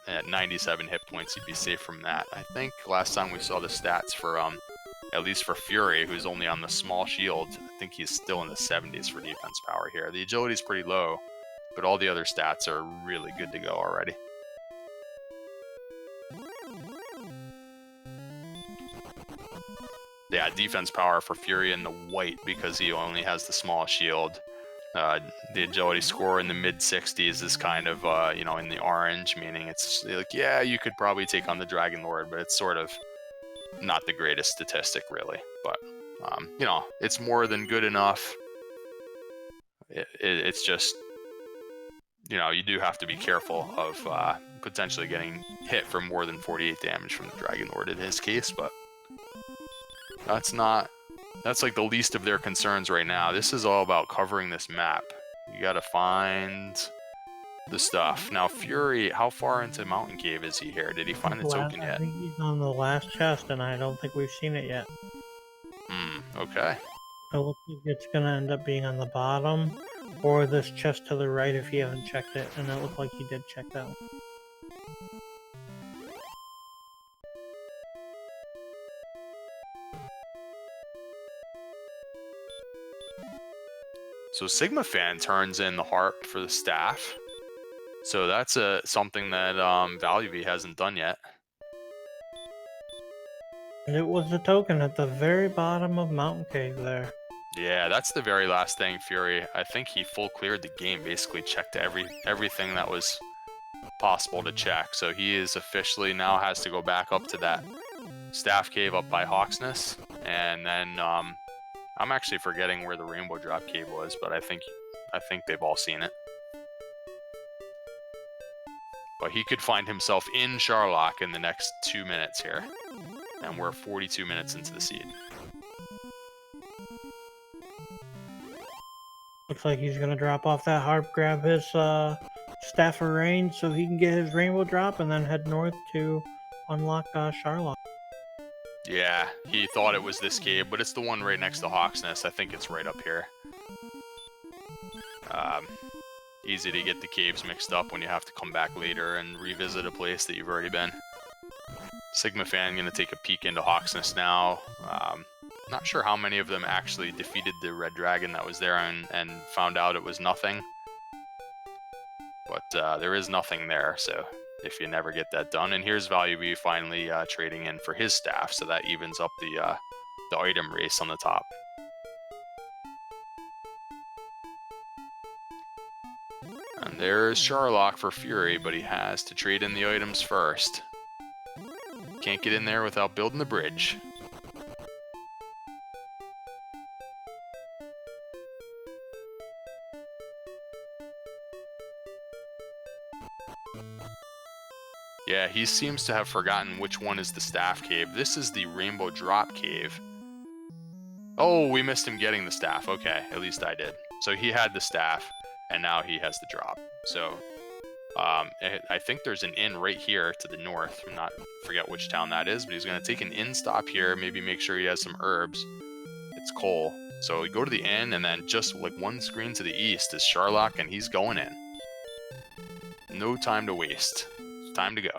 at 97 hit points, you'd be safe from that. I think last time we saw the stats for at least for Fury, who's only on the small shield, I think he's still in the 70s for defense power here. The agility's pretty low, but all the other stats are really good to go already. Yeah, defense power for Fury in the white because he only has the small shield. The agility score in the mid-60s is kind of, in the orange, meaning it's like, yeah, you could probably take on the Dragon Lord, but it's sort of not the greatest statistic, really. But, it's more than good enough. It's just, you do have to be careful of potentially getting hit for more than 48 damage from the Dragon Lord in his case, but that's like the least of their concerns right now. This is all about covering this map. You gotta find the stuff. Now, Fury, how far into Mountain Cave is he here? Did he find the token yet? I think he's on the last chest, and I don't think we've seen it yet. Okay. It looks like it's gonna end up being on the bottom, or this chest to the right if you haven't checked it, and it looked like you did check that one. So sigmafan turns in the harp for the staff. So that's something that VaeluV hasn't done yet. And it was the token at the very bottom of Mountain Cave there. Yeah, that's the very last thing, Fury. I think he full cleared the game, basically checked everything that was possible to check. So he is officially now has to go back up to that staff cave up by Hawksness, and then I'm actually forgetting where the Rainbow Drop Cave was, but I think they've all seen it. But he could find himself in Charlock in the next 2 minutes here, and we're 42 minutes into the seed. Looks like he's gonna drop off that harp, grab his Staff of Rain so he can get his Rainbow Drop, and then head north to unlock Charlock. Yeah, he thought it was this cave, but it's the one right next to Hawksness. I think it's right up here. Easy to get the caves mixed up when you have to come back later and revisit a place that you've already been. sigmafan gonna take a peek into Hawksness now. Not sure how many of them actually defeated the red dragon that was there and found out it was nothing. But there is nothing there, so if you never get that done. And here's VaeluV finally trading in for his staff, so that evens up the item race on the top. And there's Charlock for Fury, but he has to trade in the items first. Can't get in there without building the bridge. Yeah, he seems to have forgotten which one is the staff cave. This is the Rainbow Drop Cave. Oh, we missed him getting the staff. Okay, at least I did. So he had the staff, and now he has the drop. So I think there's an inn right here to the north. Forget which town that is, but he's going to take an inn stop here, maybe make sure he has some herbs. It's coal. So we go to the inn, and then just like one screen to the east is Charlock, and he's going in. No time to waste. Time to go.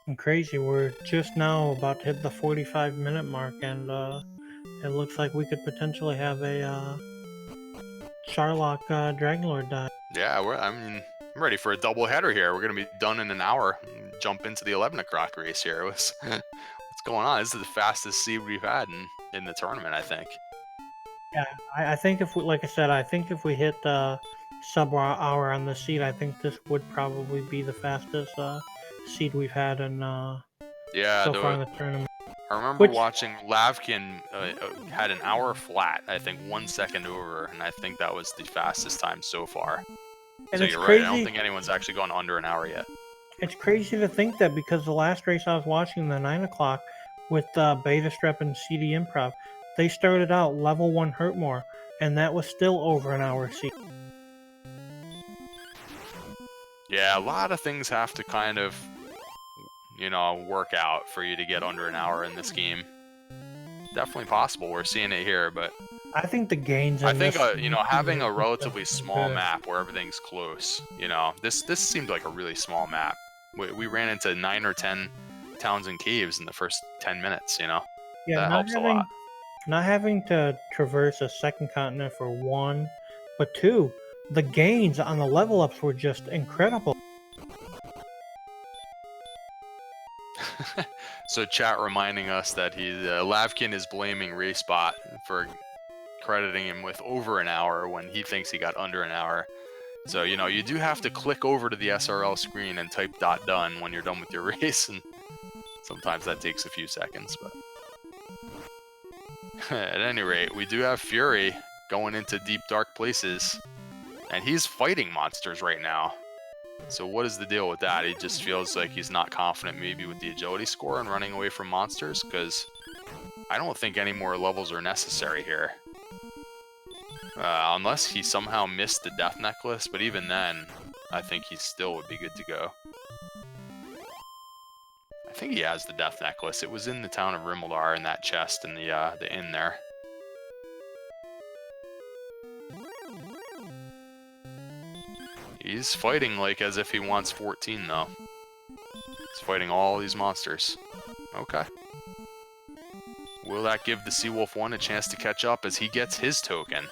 And crazy, we're just now about to hit the 45-minute mark, and it looks like we could potentially have a Charlock Dragonlord die. Yeah, I'm ready for a double header here. We're gonna be done in an hour. Jump into the 11 o'clock race here. What's going on? This is the fastest seed we've had in the tournament, I think. Yeah, I think if we, like I said, I think if we hit sub-hour on the seed, I think this would probably be the fastest seed we've had in so far in the tournament. I remember watching Lavkin had an hour flat, I think 1 second over, and I think that was the fastest time so far. And so it's you're crazy. Right, I don't think anyone's actually gone under an hour yet. It's crazy to think that, because the last race I was watching, the 9 o'clock, with Beta Strep and CD Improv, they started out level 1 Hurtmore, and that was still over an hour seed. Yeah, a lot of things have to kind of, work out for you to get under an hour in this game. Definitely possible. We're seeing it here, but I think the gains. I think having a relatively small map where everything's close. This seemed like a really small map. We ran into 9 or 10 towns and caves in the first 10 minutes. Yeah, that helps a lot. Not having to traverse a second continent for 1, but 2, the gains on the level ups were just incredible. So chat reminding us that Lavkin is blaming Racepot for crediting him with over an hour when he thinks he got under an hour. So, you do have to click over to the SRL screen and type .done when you're done with your race, and sometimes that takes a few seconds, but at any rate, we do have Fury going into deep dark places, and he's fighting monsters right now. So what is the deal with that? He just feels like he's not confident maybe with the agility score and running away from monsters, because I don't think any more levels are necessary here. Unless he somehow missed the death necklace, but even then, I think he still would be good to go. I think he has the death necklace. It was in the town of Rimaldar in that chest in the inn there. He's fighting like as if he wants 14 though. He's fighting all these monsters. Okay. Will that give the Seawolf1 a chance to catch up as he gets his token?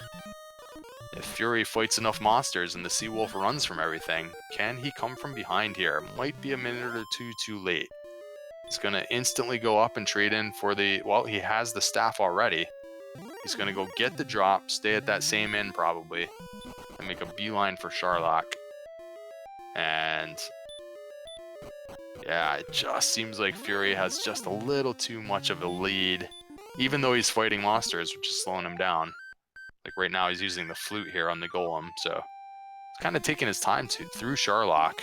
If Fury fights enough monsters and the Seawolf runs from everything, can he come from behind here? Might be a minute or two too late. He's going to instantly go up and trade in for the... Well, he has the staff already. He's going to go get the drop, stay at that same inn probably, and make a beeline for Sharlock. And... yeah, it just seems like Fury has just a little too much of a lead, even though he's fighting monsters, which is slowing him down. Like right now, he's using the flute here on the golem, so he's kind of taking his time through Sharlock.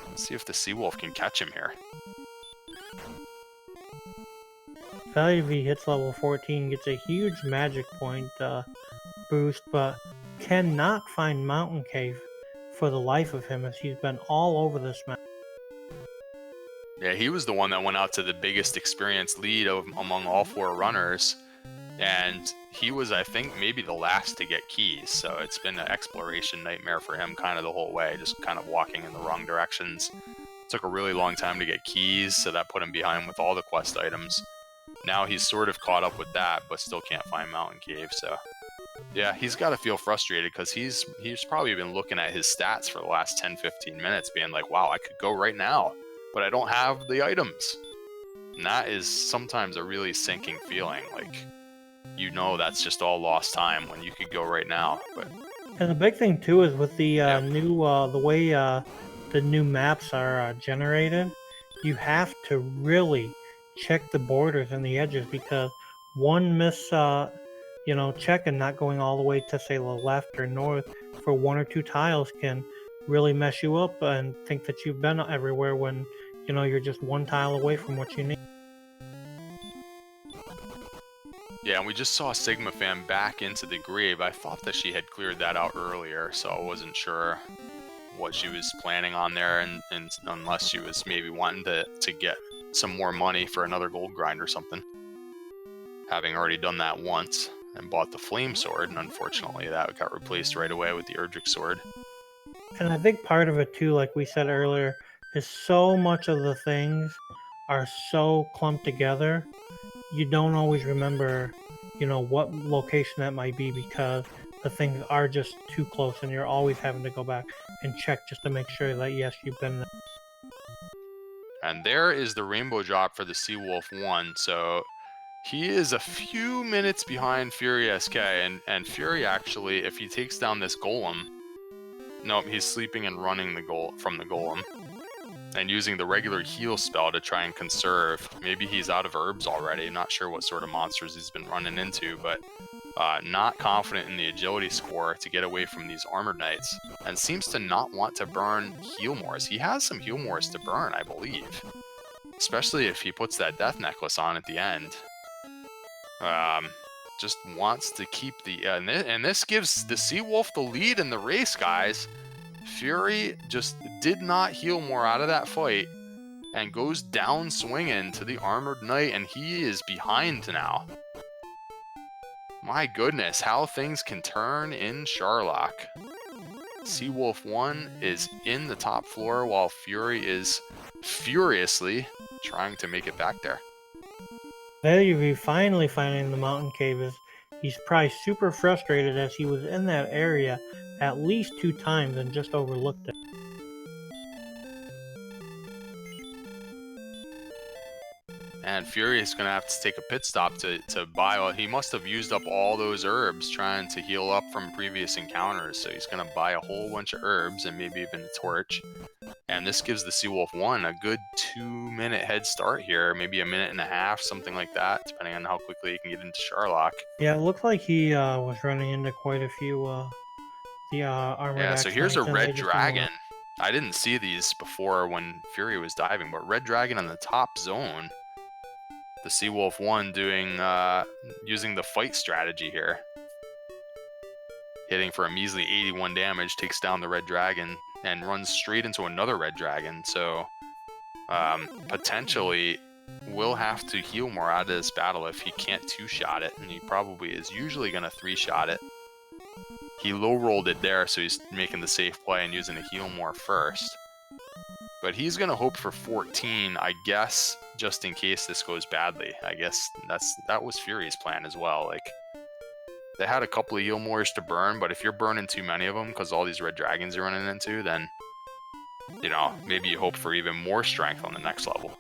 Let's see if the Seawolf can catch him here. VaeluV hits level 14, gets a huge magic point boost, but cannot find Mountain Cave for the life of him as he's been all over this map. Yeah, he was the one that went out to the biggest experience lead among all 4 runners, and he was, I think, maybe the last to get keys, so it's been an exploration nightmare for him kind of the whole way, just kind of walking in the wrong directions. Took a really long time to get keys, so that put him behind with all the quest items. Now he's sort of caught up with that, but still can't find Mountain Cave, so... yeah, he's got to feel frustrated, because he's probably been looking at his stats for the last 10-15 minutes, being like, wow, I could go right now, but I don't have the items. And that is sometimes a really sinking feeling, like... you know that's just all lost time when you could go right now. But and the big thing too is with the new the way the new maps are generated, you have to really check the borders and the edges, because one miss check and not going all the way to, say, the left or north for 1 or 2 tiles can really mess you up and think that you've been everywhere when you're just 1 tile away from what you need. yeah, and we just saw sigmafan back into the grave. I thought that she had cleared that out earlier, so I wasn't sure what she was planning on there, and unless she was maybe wanting to get some more money for another gold grind or something. Having already done that once and bought the flame sword, and unfortunately that got replaced right away with the Erdrick sword. And I think part of it too, like we said earlier, is so much of the things are so clumped together, you don't always remember, what location that might be, because the things are just too close and you're always having to go back and check just to make sure that, yes, you've been there. And there is the rainbow drop for the Seawolf1, so he is a few minutes behind FurySK, and Fury actually, if he takes down this golem, nope, he's sleeping and running from the golem, and using the regular heal spell to try and conserve. Maybe he's out of herbs already, not sure what sort of monsters he's been running into, but not confident in the agility score to get away from these armored knights, and seems to not want to burn heal mores. He has some heal mores to burn, I believe, especially if he puts that death necklace on at the end. Just wants to keep the... and this gives the Seawolf the lead in the race, guys. Fury just did not heal more out of that fight and goes down swinging to the armored knight, and he is behind now. My goodness, how things can turn in Sharlock. Seawolf1 is in the top floor while Fury is furiously trying to make it back there. VaeluV finally finding the Mountain Cave is he's probably super frustrated, as he was in that area at least 2 times and just overlooked it. And Fury is going to have to take a pit stop to buy. Well, he must have used up all those herbs trying to heal up from previous encounters. So he's going to buy a whole bunch of herbs and maybe even a torch. And this gives the Seawolf1 a good 2-minute head start here. Maybe 1.5 minutes, something like that, depending on how quickly he can get into Sharlock. Yeah, it looked like he was running into quite a few armored Yeah, so here's a X-Knights, red dragon. I didn't see these before when Fury was diving, but red dragon on the top zone. The Seawolf1 doing using the fight strategy here. Hitting for a measly 81 damage, takes down the red dragon, and runs straight into another red dragon. So potentially will have to heal more out of this battle if he can't two-shot it, and he probably is usually going to three-shot it. He low-rolled it there, so he's making the safe play and using the heal more first. But he's going to hope for 14, I guess, just in case this goes badly. I guess that was Fury's plan as well. Like, they had a couple of heal mores to burn, but if you're burning too many of them because all these red dragons you're running into, then, you know, maybe you hope for even more strength on the next level.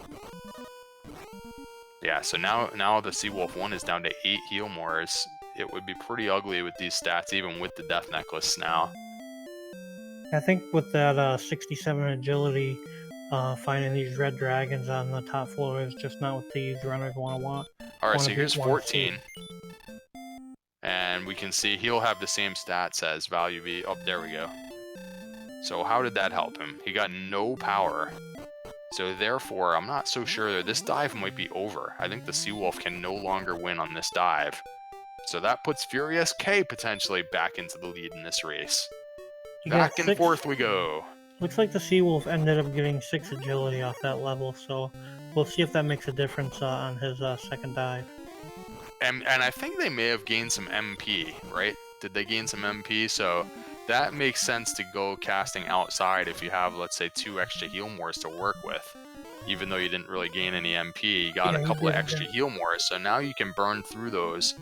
Yeah, so now the Seawolf1 is down to 8 heal mores. It would be pretty ugly with these stats, even with the death necklace now. I think with that 67 agility, finding these red dragons on the top floor is just not what these runners want. Alright, so here's 14. And we can see he'll have the same stats as VaeluV. Oh, there we go. So how did that help him? He got no power. So therefore, I'm not so sure. This dive might be over. I think the Seawolf can no longer win on this dive. So that puts FurySK potentially back into the lead in this race. Back and forth we go. Looks like the Seawolf ended up getting 6 agility off that level, so we'll see if that makes a difference on his second dive. And I think they may have gained some MP, right? Did they gain some MP? So that makes sense to go casting outside if you have, let's say, 2 extra heal mores to work with. Even though you didn't really gain any MP, you got a couple of extra heal mores, so now you can burn through those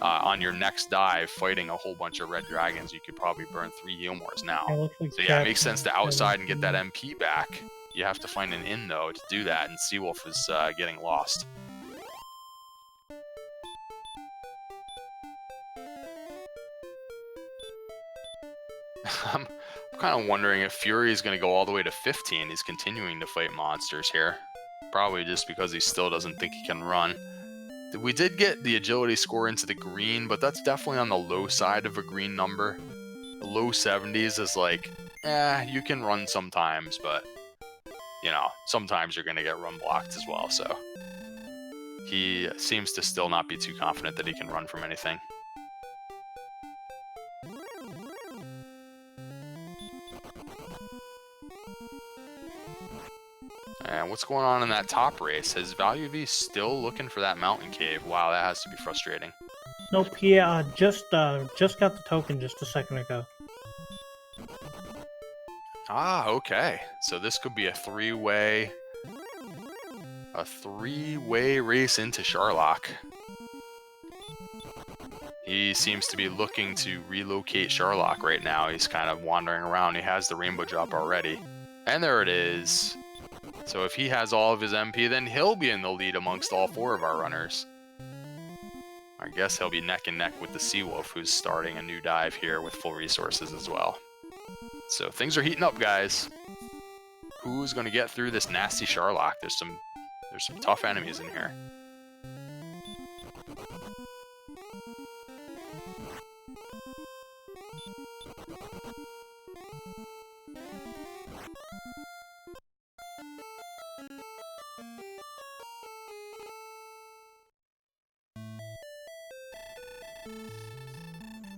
on your next dive, fighting a whole bunch of red dragons. You could probably burn 3 heal mores now. So yeah, it makes sense to outside and get that MP back. You have to find an in, though, to do that, and Seawolf is getting lost. I'm kind of wondering if Fury is going to go all the way to 15. He's continuing to fight monsters here. Probably just because he still doesn't think he can run. We did get the agility score into the green, but that's definitely on the low side of a green number. The low 70s is like, you can run sometimes, but, you know, sometimes you're going to get run blocked as well, so. He seems to still not be too confident that he can run from anything. And what's going on in that top race? Is VaeluV still looking for that mountain cave? Wow, that has to be frustrating. Nope, he just got the token just a second ago. Ah, okay. So this could be a three-way race into Sharlock. He seems to be looking to relocate Sharlock right now. He's kind of wandering around. He has the rainbow drop already. And there it is. So if he has all of his MP, then he'll be in the lead amongst all 4 of our runners. I guess he'll be neck and neck with the Seawolf, who's starting a new dive here with full resources as well. So things are heating up, guys. Who's going to get through this nasty Sharlock? There's some tough enemies in here.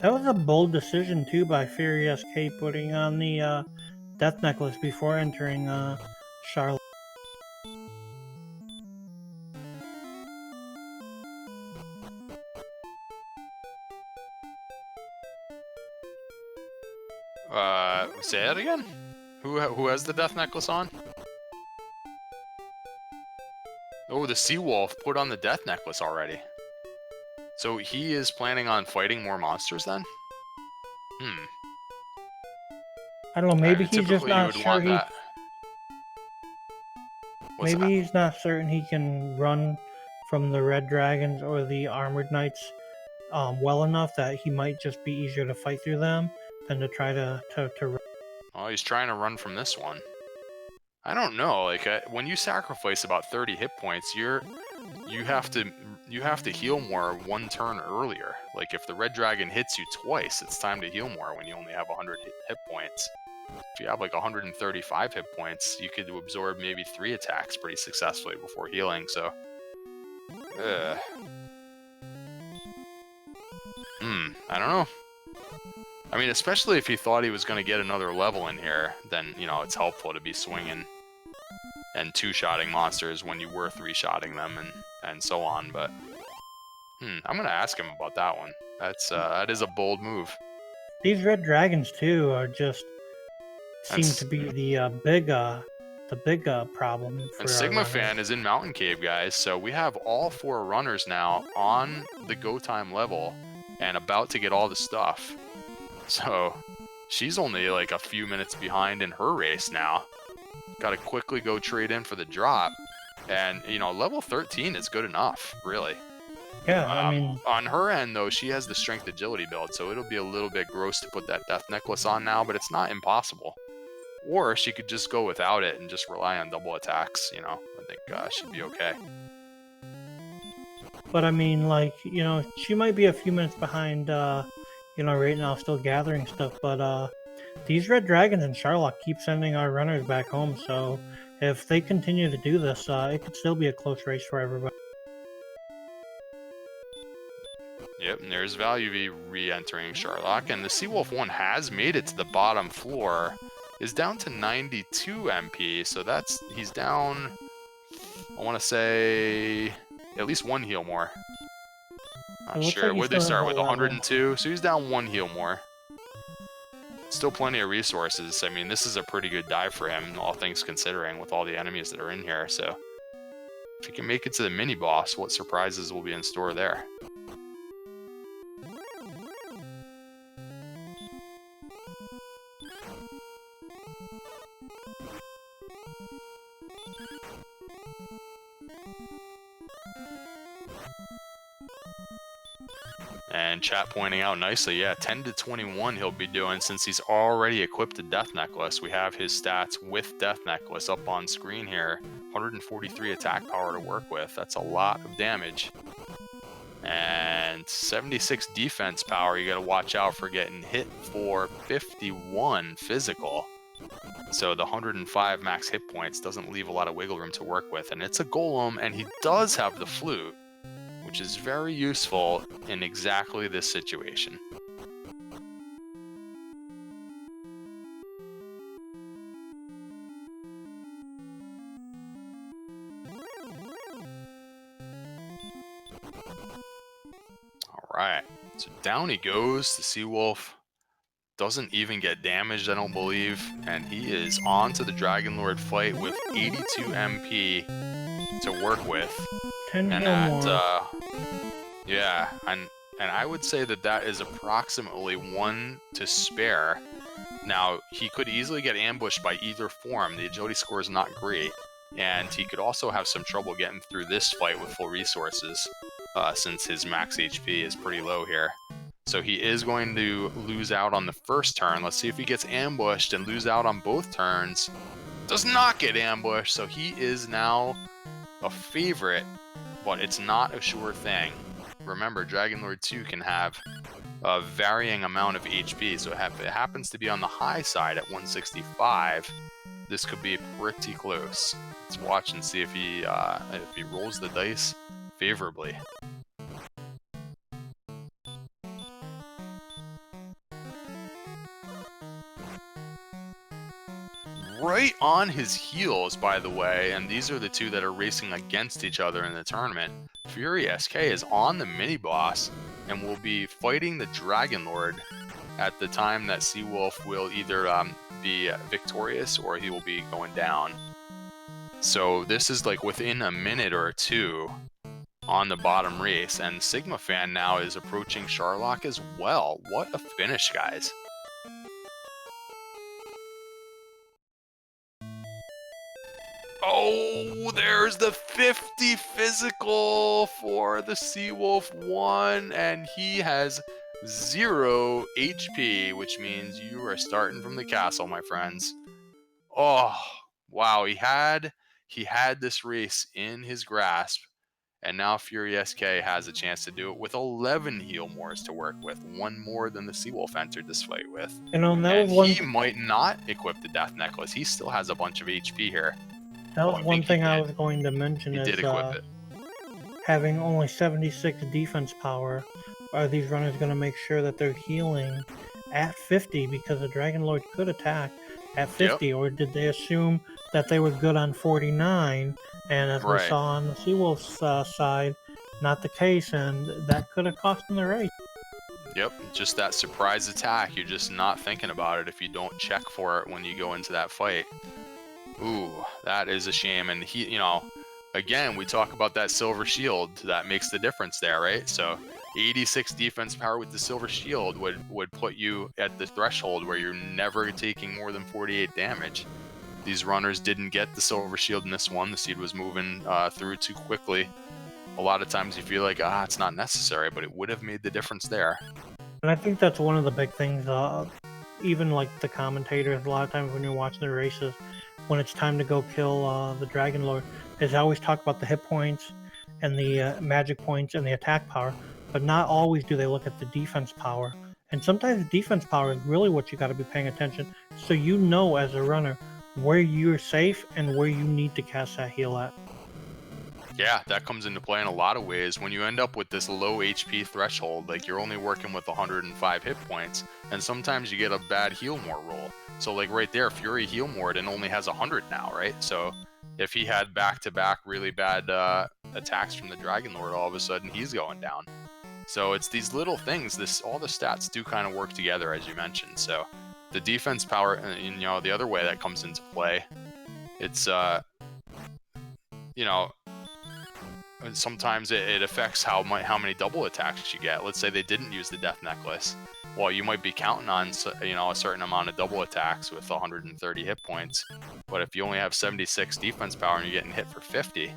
That was a bold decision too by FurySK, putting on the death necklace before entering Charlotte. Say that again? Who has the death necklace on? Oh, the Seawolf put on the death necklace already. So he is planning on fighting more monsters then? I don't know, maybe he's just not sure maybe he's not certain he can run from the red dragons or the armored knights well enough that he might just be easier to fight through them than to try to run. Oh, he's trying to run from this one. I don't know, like when you sacrifice about 30 hit points, you have to heal more 1 turn earlier. Like if the red dragon hits you twice, it's time to heal more when you only have 100 hit points. If you have like 135 hit points, you could absorb maybe 3 attacks pretty successfully before healing, so... I don't know. I mean, especially if he thought he was going to get another level in here, then, you know, it's helpful to be swinging and two-shotting monsters when you were three-shotting them, and so on. But I'm gonna ask him about that one. That is a bold move. These red dragons too are just seem to be the big problem for And our runners. sigmafan is in Mountain Cave, guys, so we have all 4 runners now on the go time level and about to get all the stuff. So she's only like a few minutes behind in her race now. Gotta quickly go trade in for the drop. And, you know, level 13 is good enough, really. Yeah, I mean... on her end, though, she has the strength agility build, so it'll be a little bit gross to put that death necklace on now, but it's not impossible. Or she could just go without it and just rely on double attacks, you know. I think she'd be okay. But I mean, like, you know, she might be a few minutes behind, you know, right now still gathering stuff, but these red dragons and Charlotte keep sending our runners back home, so if they continue to do this, it could still be a close race for everybody. Yep, and there's VaeluV re-entering Charlotte, and the Seawolf1 has made it to the bottom floor. Is down to 92 MP, so he's down, I want to say, at least 1 heal more. Not sure. Like What'd they start with? 102? So he's down 1 heal more. Still plenty of resources. I mean, this is a pretty good dive for him, all things considering, with all the enemies that are in here. So if he can make it to the mini-boss, what surprises will be in store there? And chat pointing out nicely, yeah, 10 to 21 he'll be doing since he's already equipped a Death Necklace. We have his stats with Death Necklace up on screen here. 143 attack power to work with. That's a lot of damage. And 76 defense power. You got to watch out for getting hit for 51 physical. So the 105 max hit points doesn't leave a lot of wiggle room to work with. And it's a golem, and he does have the flute, which is very useful in exactly this situation. Alright, so down he goes. The Seawolf doesn't even get damaged, I don't believe, and he is on to the Dragon Lord fight with 82 MP to work with. 10 and that, yeah, and I would say that is approximately 1 to spare. Now, he could easily get ambushed by either form. The agility score is not great, and he could also have some trouble getting through this fight with full resources, since his max HP is pretty low here. So he is going to lose out on the first turn. Let's see if he gets ambushed and lose out on both turns. Does not get ambushed, so he is now a favorite, but it's not a sure thing. Remember, Dragon Lord 2 can have a varying amount of HP, so if it happens to be on the high side at 165, this could be pretty close. Let's watch and see if he rolls the dice favorably. Right on his heels, by the way, and these are the two that are racing against each other in the tournament. FurySK is on the mini-boss and will be fighting the Dragon Lord at the time that Seawolf will either be victorious or he will be going down. So this is like within a minute or two on the bottom race, and sigmafan now is approaching Charlotte as well. What a finish, guys. Oh, there's the 50 physical for the Seawolf1, and he has 0 HP, which means you are starting from the castle, my friends. Oh, wow, he had this race in his grasp, and now FurySK has a chance to do it with 11 heal mores to work with, 1 more than the Seawolf entered this fight with. You know, and he might not equip the Death Necklace. He still has a bunch of HP here. That was one thing I was going to mention. He did equip it. Having only 76 defense power, are these runners going to make sure that they're healing at 50, because the Dragon Lord could attack at 50, or did they assume that they were good on 49? And as we Right. saw on the Seawolf's side, not the case, and that could have cost them the race. Yep, just that surprise attack. You're just not thinking about it if you don't check for it when you go into that fight. Ooh, that is a shame. And he, you know, again, we talk about that silver shield. That makes the difference there, right? So 86 defense power with the silver shield would put you at the threshold where you're never taking more than 48 damage. These runners didn't get the silver shield in this one. The seed was moving through too quickly. A lot of times you feel like, it's not necessary, but it would have made the difference there. And I think that's one of the big things, even like the commentators, a lot of times when you're watching the races, when it's time to go kill the Dragon Lord, is I always talk about the hit points and the magic points and the attack power, but not always do they look at the defense power. And sometimes defense power is really what you got to be paying attention, so you know as a runner where you're safe and where you need to cast that heal at. Yeah, that comes into play in a lot of ways. When you end up with this low HP threshold, like you're only working with 105 hit points, and sometimes you get a bad heal more roll. So like right there, Fury heal more and only has 100 now, right? So if he had back-to-back really bad attacks from the Dragon Lord, all of a sudden he's going down. So it's these little things. All the stats do kind of work together, as you mentioned. So the defense power, and you know, the other way that comes into play, it's you know, sometimes it affects how many double attacks you get. Let's say they didn't use the death necklace. Well, you might be counting on, you know, a certain amount of double attacks with 130 hit points. But if you only have 76 defense power and you're getting hit for 50,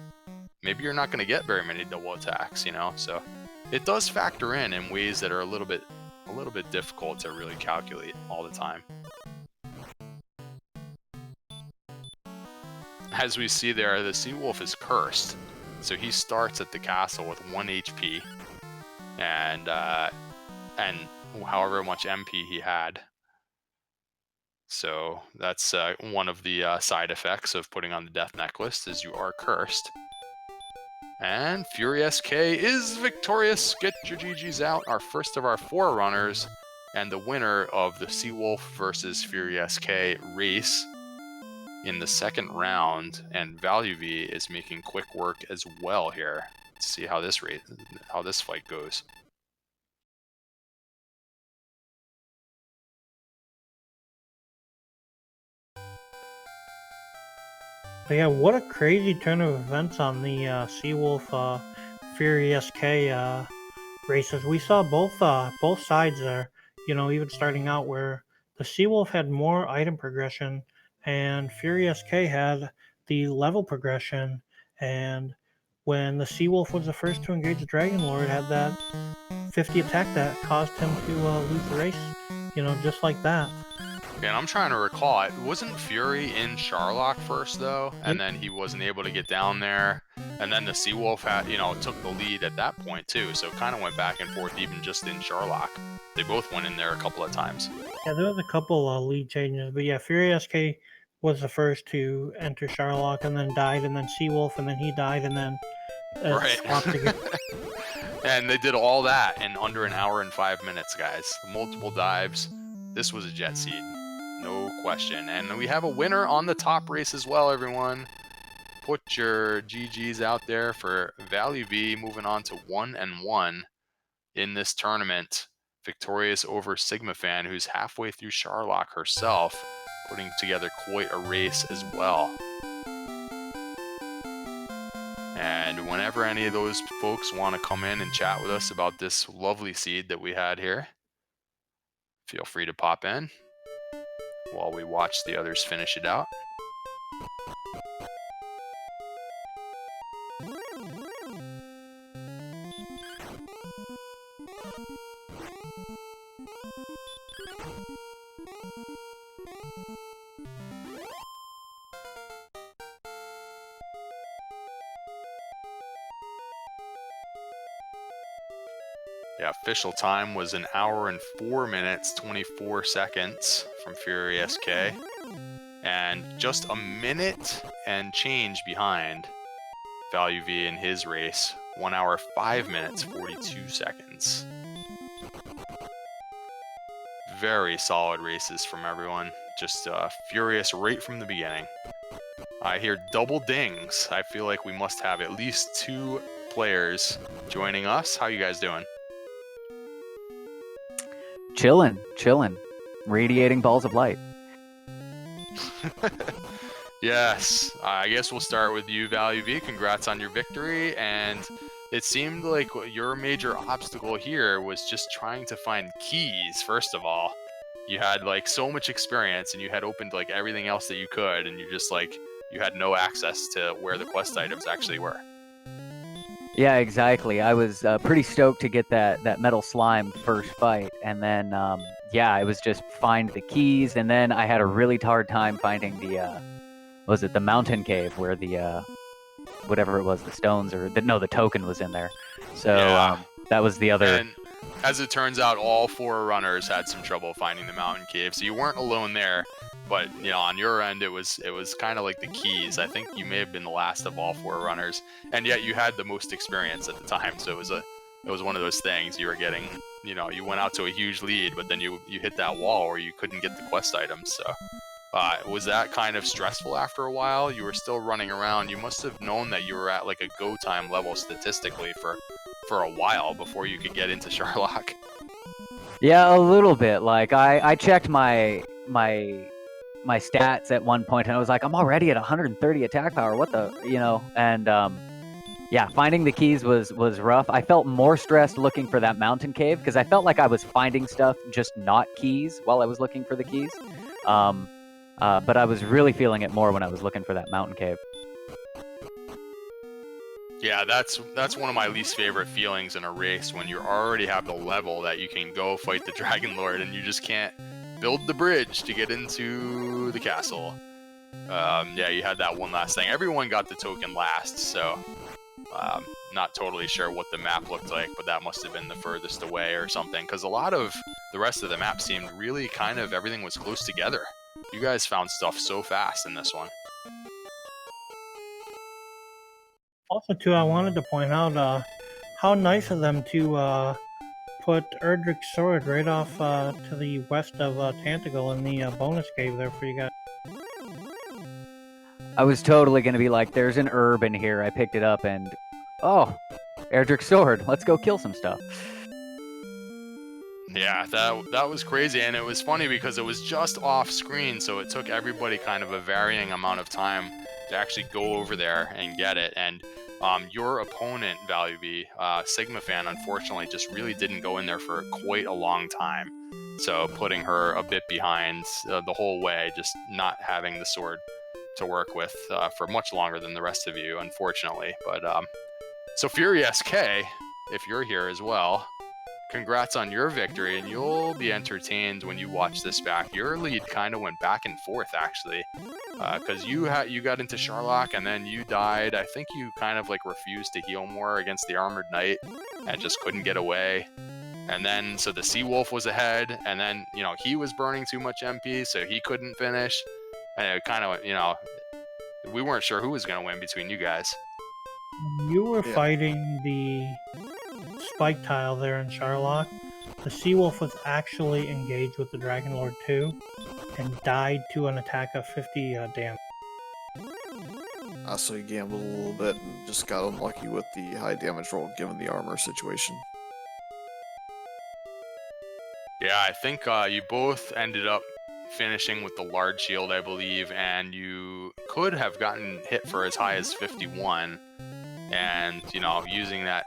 maybe you're not going to get very many double attacks, you know? So it does factor in ways that are a little bit difficult to really calculate all the time. As we see there, the Sea Wolf is cursed. So he starts at the castle with 1 HP and however much MP he had. So that's one of the side effects of putting on the death necklace, is you are cursed. And FurySK is victorious. Get your GGs out. Our first of our 4 runners and the winner of the Sea Wolf versus FurySK race in the second round, and VaeluV is making quick work as well here. Let's see how this fight goes. But yeah, what a crazy turn of events on the Seawolf FurySK races. We saw both sides there. You know, even starting out where the Seawolf had more item progression and FurySK had the level progression. And when the Seawolf was the first to engage the Dragon Lord, had that 50 attack that caused him to lose the race. You know, just like that. And I'm trying to recall, it wasn't Fury in Sharlock first though, and then he wasn't able to get down there, and then the Sea Wolf had, you know, took the lead at that point too, so it kind of went back and forth even just in Sharlock. They both went in there a couple of times. Yeah, there was a couple lead changes, but yeah, FurySK was the first to enter Sharlock and then died, and then Seawolf, and then he died, and then swapped again. And they did all that in under an hour and 5 minutes, guys. Multiple dives. This was a jet seed. No question. And we have a winner on the top race as well, everyone. Put your GGs out there for VaeluV, moving on to 1-1 in this tournament. Victorious over sigmafan, who's halfway through Sharlock herself, putting together quite a race as well. And whenever any of those folks want to come in and chat with us about this lovely seed that we had here, feel free to pop in while we watch the others finish it out. Yeah, official time was 1 hour and 4 minutes, 24 seconds from FurySK. And just a minute and change behind VaeluV in his race. 1 hour, 5 minutes, 42 seconds. Very solid races from everyone. just furious right from the beginning. I hear double dings. I feel like we must have at least 2 players joining us. How you guys doing? Chillin'. Radiating balls of light. Yes, I guess we'll start with you, VaeluV. Congrats on your victory. And it seemed like your major obstacle here was just trying to find keys, first of all. You had like so much experience and you had opened like everything else that you could, and you just like, you had no access to where the quest items actually were. Yeah, exactly. I was pretty stoked to get that metal slime first fight, and then it was just find the keys, and then I had a really hard time finding the the mountain cave where the whatever it was, the stones or the token was in there. So Yeah. that was the other. And as it turns out, all 4 runners had some trouble finding the mountain cave, so you weren't alone there. But on your end, it was kind of like the keys. I think you may have been the last of all 4 runners, and yet you had the most experience at the time. So it was one of those things. You were getting, you went out to a huge lead, but then you hit that wall where you couldn't get the quest items. So was that kind of stressful after a while? You were still running around. You must have known that you were at like a go time level statistically for a while before you could get into Sherlock. Yeah, a little bit. Like I checked my stats at one point, and I was like, I'm already at 130 attack power. What the, And finding the keys was rough. I felt more stressed looking for that mountain cave because I felt like I was finding stuff, just not keys, while I was looking for the keys. But I was really feeling it more when I was looking for that mountain cave. Yeah, that's one of my least favorite feelings in a race, when you already have the level that you can go fight the Dragon Lord and you just can't build the bridge to get into the castle. You had that one last thing. Everyone got the token last, so not totally sure what the map looked like, but that must have been the furthest away or something, because a lot of the rest of the map seemed really kind of, everything was close together. You guys found stuff so fast in this one. Also, too, I wanted to point out how nice of them to put Erdrick's sword right off to the west of Tantagal in the bonus cave there for you guys. I was totally going to be like, there's an herb in here. I picked it up and, oh, Erdrick's sword. Let's go kill some stuff. Yeah, that was crazy, and it was funny because it was just off screen, so it took everybody kind of a varying amount of time to actually go over there and get it. And your opponent, VaeluV, sigmafan, unfortunately just really didn't go in there for quite a long time, so putting her a bit behind the whole way, just not having the sword to work with for much longer than the rest of you, unfortunately. But so FurySK, if you're here as well, congrats on your victory, and you'll be entertained when you watch this back. Your lead kind of went back and forth, actually, because you got into Sherlock, and then you died. I think you kind of like refused to heal more against the Armored Knight and just couldn't get away. And then, so the Sea Wolf was ahead, and then, he was burning too much MP, so he couldn't finish. And it kind of, we weren't sure who was going to win between you guys. You were fighting the spike tile there in Sherlock. The Sea Wolf was actually engaged with the Dragon Lord too, and died to an attack of 50 damage. So he gambled a little bit and just got unlucky with the high damage roll given the armor situation. Yeah, I think you both ended up finishing with the large shield, I believe, and you could have gotten hit for as high as 51. And, using that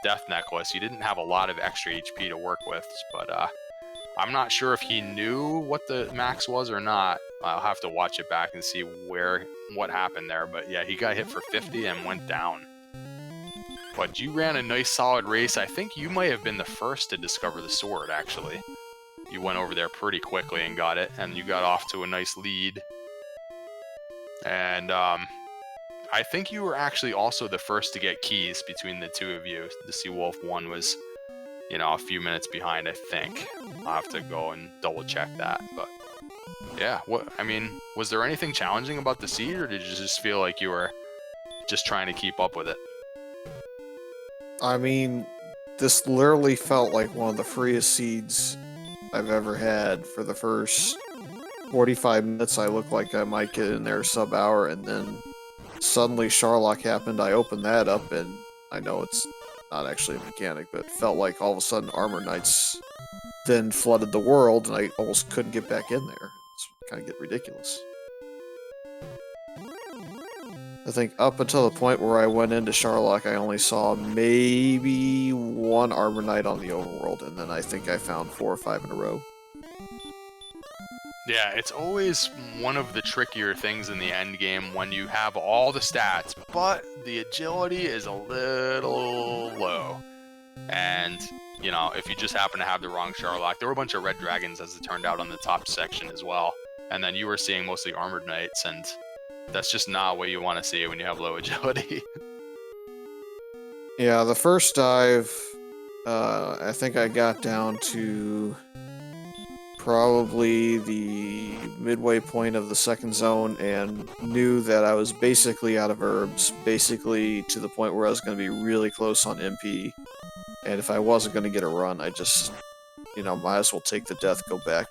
death necklace, you didn't have a lot of extra HP to work with, but I'm not sure if he knew what the max was or not. I'll have to watch it back and see what happened there. But yeah, he got hit for 50 and went down. But you ran a nice solid race. I think you might have been the first to discover the sword, actually. You went over there pretty quickly and got it, and you got off to a nice lead. And I think you were actually also the first to get keys between the two of you. The theseawolf1 was, a few minutes behind, I think. I'll have to go and double check that. But yeah, was there anything challenging about the seed, or did you just feel like you were just trying to keep up with it? I mean, this literally felt like one of the freest seeds I've ever had for the first 45 minutes, I look like I might get in there sub-hour, and then suddenly Sharlock happened. I opened that up, and I know it's not actually a mechanic, but it felt like all of a sudden Armor Knights then flooded the world, and I almost couldn't get back in there. It's kind of get ridiculous. I think up until the point where I went into Sharlock, I only saw maybe one Armor Knight on the overworld, and then I think I found 4 or 5 in a row. Yeah, it's always one of the trickier things in the end game when you have all the stats, but the agility is a little low. And, you know, if you just happen to have the wrong Sharlock, there were a bunch of red dragons, as it turned out, on the top section as well. And then you were seeing mostly armored knights, and that's just not what you want to see when you have low agility. Yeah, the first dive, I think I got down to probably the midway point of the second zone and knew that I was basically out of herbs, basically to the point where I was going to be really close on MP. And if I wasn't going to get a run, I just, you know, might as well take the death, go back.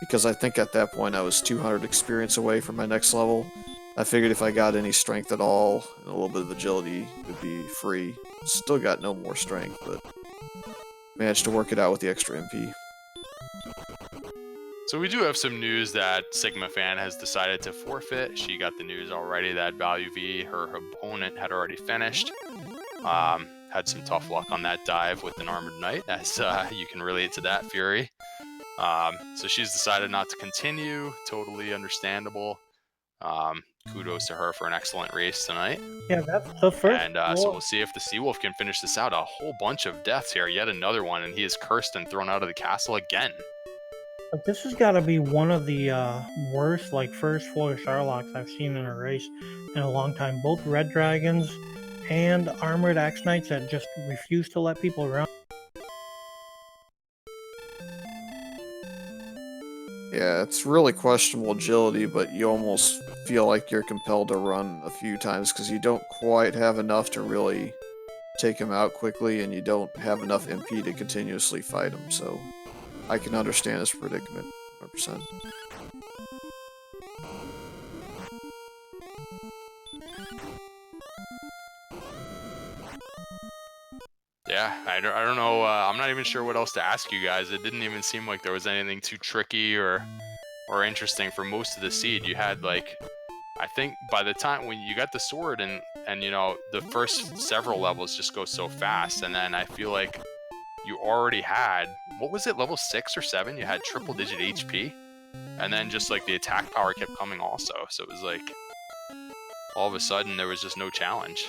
Because I think at that point I was 200 experience away from my next level. I figured if I got any strength at all, and a little bit of agility, it would be free. Still got no more strength, but managed to work it out with the extra MP. So we do have some news that sigmafan has decided to forfeit. She got the news already that VaeluV, her opponent, had already finished. Had some tough luck on that dive with an armored knight, as you can relate to that, Fury. So she's decided not to continue. Totally understandable. Kudos to her for an excellent race tonight. Yeah, that's the first. And so we'll see if the Seawolf can finish this out. A whole bunch of deaths here. Yet another one, and he is cursed and thrown out of the castle again. But this has got to be one of the worst, like, first floor Sharlocks I've seen in a race in a long time. Both red dragons and armored axe knights that just refuse to let people run. Yeah, it's really questionable agility, but you almost feel like you're compelled to run a few times because you don't quite have enough to really take him out quickly, and you don't have enough MP to continuously fight him, so I can understand this predicament 100%. Yeah, I don't know. I'm not even sure what else to ask you guys. It didn't even seem like there was anything too tricky or interesting for most of the seed. You had, like, I think by the time when you got the sword and you know, the first several levels just go so fast, and then I feel like you already had, what was it, level 6 or 7? You had triple digit HP, and then just like the attack power kept coming also. So it was like all of a sudden there was just no challenge.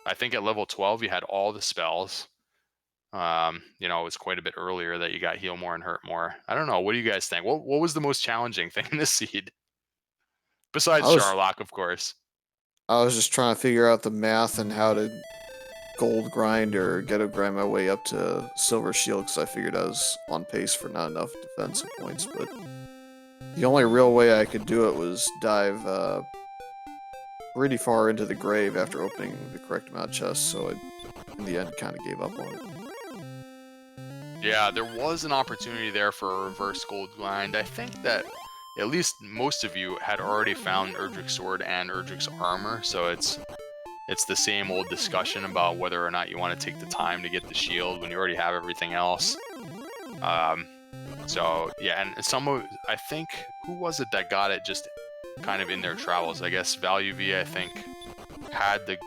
I think at level 12 you had all the spells. You know, it was quite a bit earlier that you got heal more and hurt more. I don't know. What do you guys think? What was the most challenging thing in this seed? Besides Sharlock, of course. I was just trying to figure out the math and how to gold grind or ghetto grind my way up to silver shield, because I figured I was on pace for not enough defensive points, but the only real way I could do it was dive pretty far into the grave after opening the correct amount of chests, so I, in the end, kind of gave up on it. Yeah, there was an opportunity there for a reverse gold grind. I think that at least most of you had already found Erdrick's sword and Erdrick's armor, so it's the same old discussion about whether or not you want to take the time to get the shield when you already have everything else. So yeah, and I think, who was it that got it just kind of in their travels? I guess VaeluV, I think, had the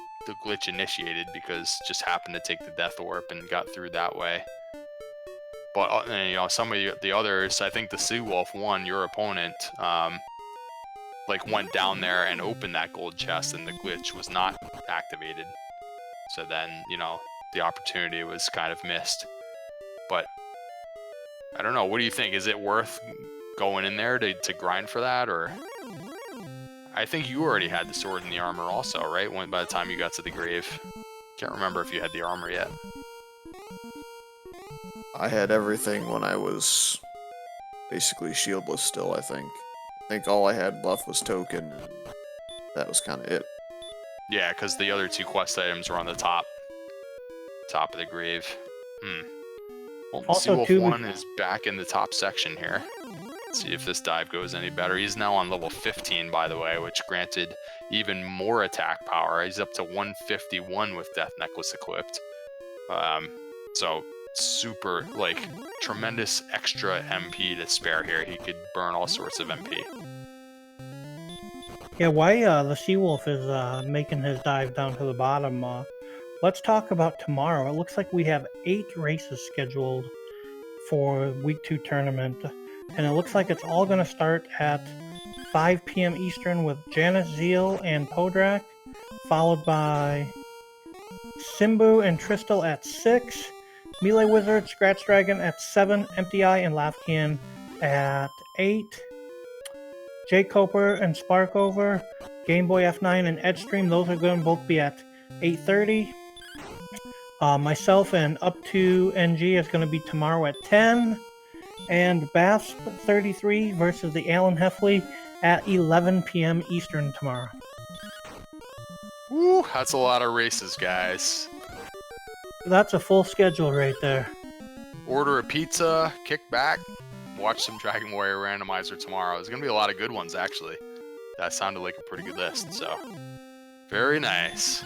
glitch initiated because just happened to take the death orb and got through that way. But you know, some of the others, I think the theseawolf1, your opponent, like went down there and opened that gold chest and the glitch was not activated. So then, you know, the opportunity was kind of missed. But I don't know, what do you think? Is it worth going in there to grind for that? Or I think you already had the sword and the armor also, right? By the time you got to the grave. Can't remember if you had the armor yet. I had everything when I was basically shieldless still, I think. I think all I had left was token, and that was kind of it. Yeah, because the other two quest items were on the top of the grave. Well, Also, Seawolf1 is back in the top section here. See if this dive goes any better. He's now on level 15, by the way, which granted even more attack power. He's up to 151 with Death Necklace equipped. So super, like, tremendous extra MP to spare here. He could burn all sorts of MP. Yeah, why the Seawolf is making his dive down to the bottom, let's talk about tomorrow. It looks like we have 8 races scheduled for Week 2 tournament, and it looks like it's all going to start at 5 p.m. Eastern with Janice Zeal and Podrak, followed by Simbu and Tristal at 6, Melee Wizard, Scratch Dragon at 7, Empty Eye and Lafkian at 8, J Coper and Sparkover, Game Boy F9 and Edgestream, those are going to both be at 8:30. Myself and Up to NG is going to be tomorrow at 10, and BASP 33 versus the Alan Heffley at 11 p.m. Eastern tomorrow. Woo, that's a lot of races, guys. That's a full schedule right there. Order a pizza, kick back, watch some Dragon Warrior Randomizer tomorrow. There's going to be a lot of good ones, actually. That sounded like a pretty good list, so very nice.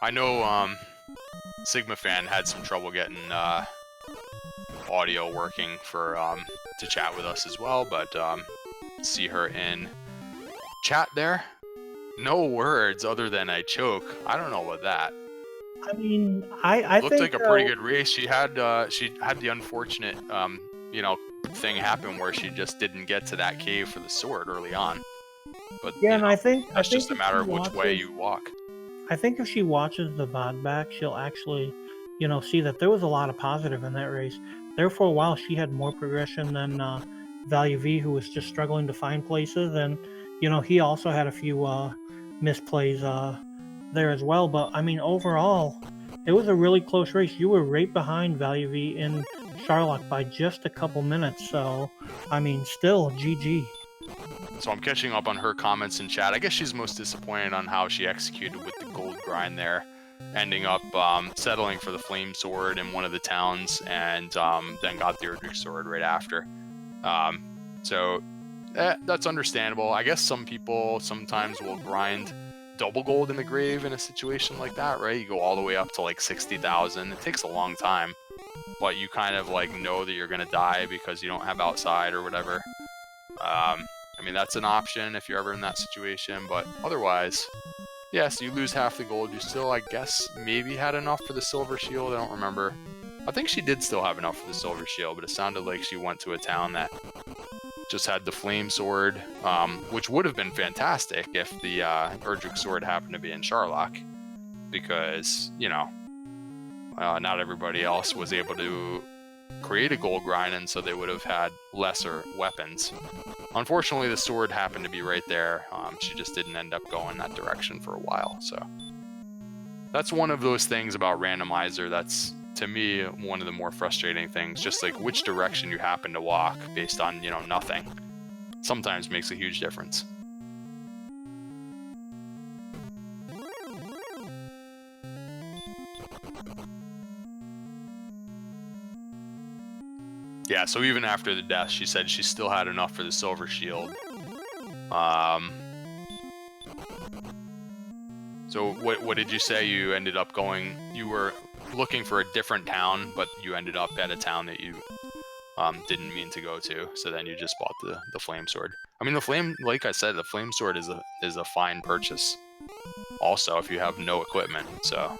I know sigmafan had some trouble getting audio working for to chat with us as well, but see her in chat there. No words other than I choke. I don't know what that. I mean, I looked think like a pretty good race. She had the unfortunate thing happen where she just didn't get to that cave for the sword early on. But yeah, and I think that's just a matter of which way you walk. I think if she watches the VOD back, she'll actually, see that there was a lot of positive in that race. There for a while, she had more progression than VaeluV, who was just struggling to find places, and he also had a few misplays there as well. But I mean, overall, it was a really close race. You were right behind ValuV in Charlock by just a couple minutes. So, I mean, still GG. So I'm catching up on her comments in chat. I guess she's most disappointed on how she executed with the gold grind there, ending up settling for the flame sword in one of the towns, and then got the Erdrick sword right after. So that's understandable. I guess some people sometimes will grind double gold in the grave in a situation like that, right? You go all the way up to like 60,000. It takes a long time, but you kind of like know that you're gonna die because you don't have outside or whatever. I mean, that's an option if you're ever in that situation, but otherwise, yeah, so you lose half the gold. You still, I guess, maybe had enough for the silver shield. I don't remember. I think she did still have enough for the silver shield, but it sounded like she went to a town that just had the flame sword, which would have been fantastic if the Erdrick sword happened to be in Charlock, because, not everybody else was able to create a gold grind, and so they would have had lesser weapons. Unfortunately, the sword happened to be right there. She just didn't end up going that direction for a while. So that's one of those things about randomizer that's, to me, one of the more frustrating things. Just like which direction you happen to walk based on, nothing, sometimes makes a huge difference. Yeah, so even after the death, she said she still had enough for the silver shield. So what did you say you ended up going? You were looking for a different town, but you ended up at a town that you didn't mean to go to. So then you just bought the flame sword. I mean, the flame, like I said, the flame sword is a fine purchase. Also, if you have no equipment, so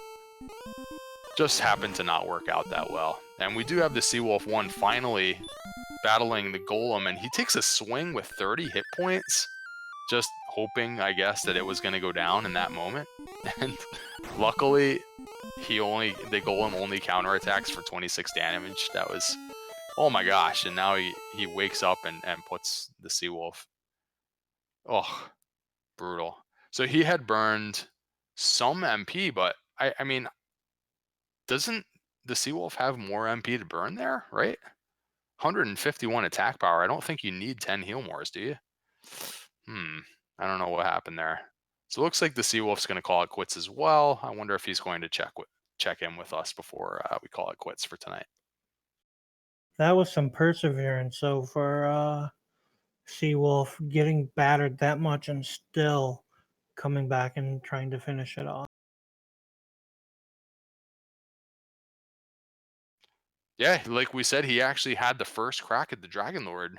just happened to not work out that well. And we do have the theseawolf1 finally battling the golem, and he takes a swing with 30 hit points, just hoping, I guess, that it was going to go down in that moment. And luckily, the golem only counterattacks for 26 damage. That was, oh my gosh! And now he wakes up and puts the Seawolf. Oh, brutal. So he had burned some MP, but I mean, doesn't the Seawolf have more MP to burn there, right? 151 attack power. I don't think you need 10 heal mores, do you? I don't know what happened there. So it looks like the Seawolf's going to call it quits as well. I wonder if he's going to check in with us before we call it quits for tonight. That was some perseverance. So for Seawolf getting battered that much and still coming back and trying to finish it off. Yeah, like we said, he actually had the first crack at the Dragon Lord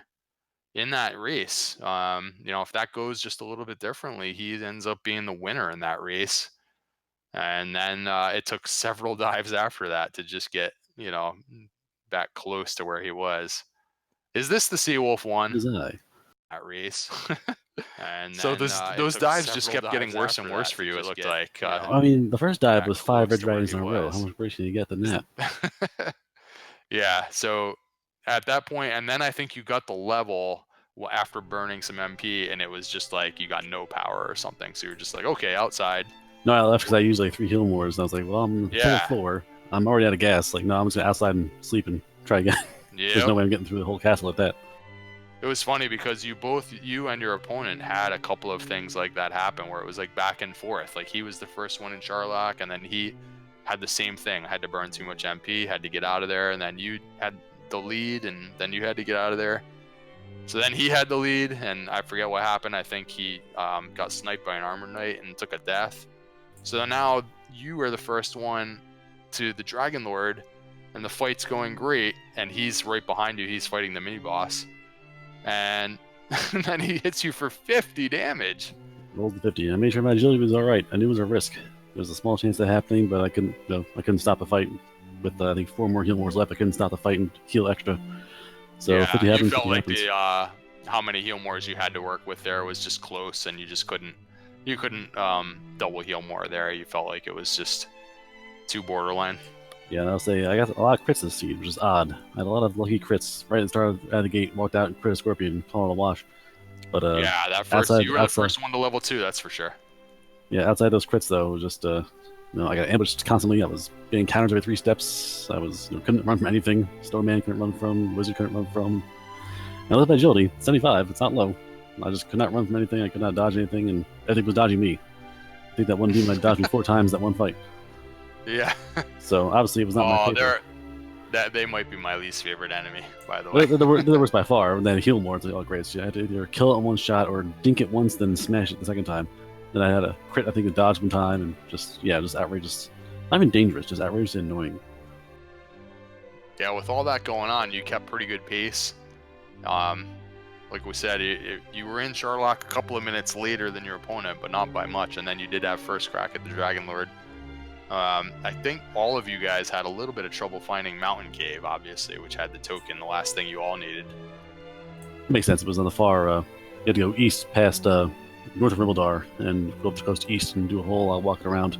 in that race. If that goes just a little bit differently, he ends up being the winner in that race. And then it took several dives after that to just get, back close to where he was. Is this the Seawolf1? Is I? That race. And So then, those dives just several kept getting dives worse and after worse that for to you, it just looked get, like. I mean, the first dive back was 5 red close to where dragons he in a row. How was. much worse can you get than that? Yeah, so at that point, and then I think you got the level after burning some MP, and it was just like you got no power or something. So you're just like, okay, outside. No, I left because I used like 3 heal mores, and I was like, well, I'm Yeah. the floor. I'm already out of gas. Like, no, I'm just gonna outside and sleep and try again. There's no Yeah. way I'm getting through the whole castle at that. It was funny because you and your opponent had a couple of things like that happen where it was like back and forth. Like he was the first one in Charlock, and then he had the same thing. Had to burn too much MP, had to get out of there, and then you had the lead, and then you had to get out of there. So then he had the lead, and I forget what happened. I think he got sniped by an armor knight and took a death. So now you are the first one to the Dragon Lord, and the fight's going great, and he's right behind you. He's fighting the mini boss. And then he hits you for 50 damage. Rolled the 50. I made sure my agility was all right. I knew it was a risk. There was a small chance of happening, but I couldn't stop the fight. With I think 4 more heal mores left, I couldn't stop the fight and heal extra. So yeah, 50 you happens. felt 50 like happens. how many heal mores you had to work with there was just close, and you just couldn't double heal more there. You felt like it was just too borderline. Yeah, and I'll say I got a lot of crits this seed, which is odd. I had a lot of lucky crits right at the start out of the gate. Walked out and crit a scorpion, call it a wash. But yeah, that first you were the first one to level 2, that's for sure. Yeah, outside those crits though, it was just I got ambushed constantly. I was getting counters every 3 steps. I was couldn't run from anything. Snowman couldn't run from. Wizard couldn't run from. And I left my agility 75. It's not low. I just could not run from anything. I could not dodge anything, and everything was dodging me. I think that one demon dodged me 4 times that one fight. Yeah. So obviously it was not my favorite. They might be my least favorite enemy, by the way. They're the worst by far. And then heal more. It's like, oh great. So I had to either kill it in one shot or dink it once, then smash it the second time. Then I had a crit, I think, a dodge one time, and just outrageous. Not even dangerous, just outrageously annoying. Yeah, with all that going on, you kept pretty good pace. Like we said, you were in Charlock a couple of minutes later than your opponent, but not by much. And then you did have first crack at the Dragon Lord. I think all of you guys had a little bit of trouble finding Mountain Cave, obviously, which had the token, the last thing you all needed. Makes sense. It was on the far. You had to go east past north of Rimmildar and go up the coast east and do a whole walk around.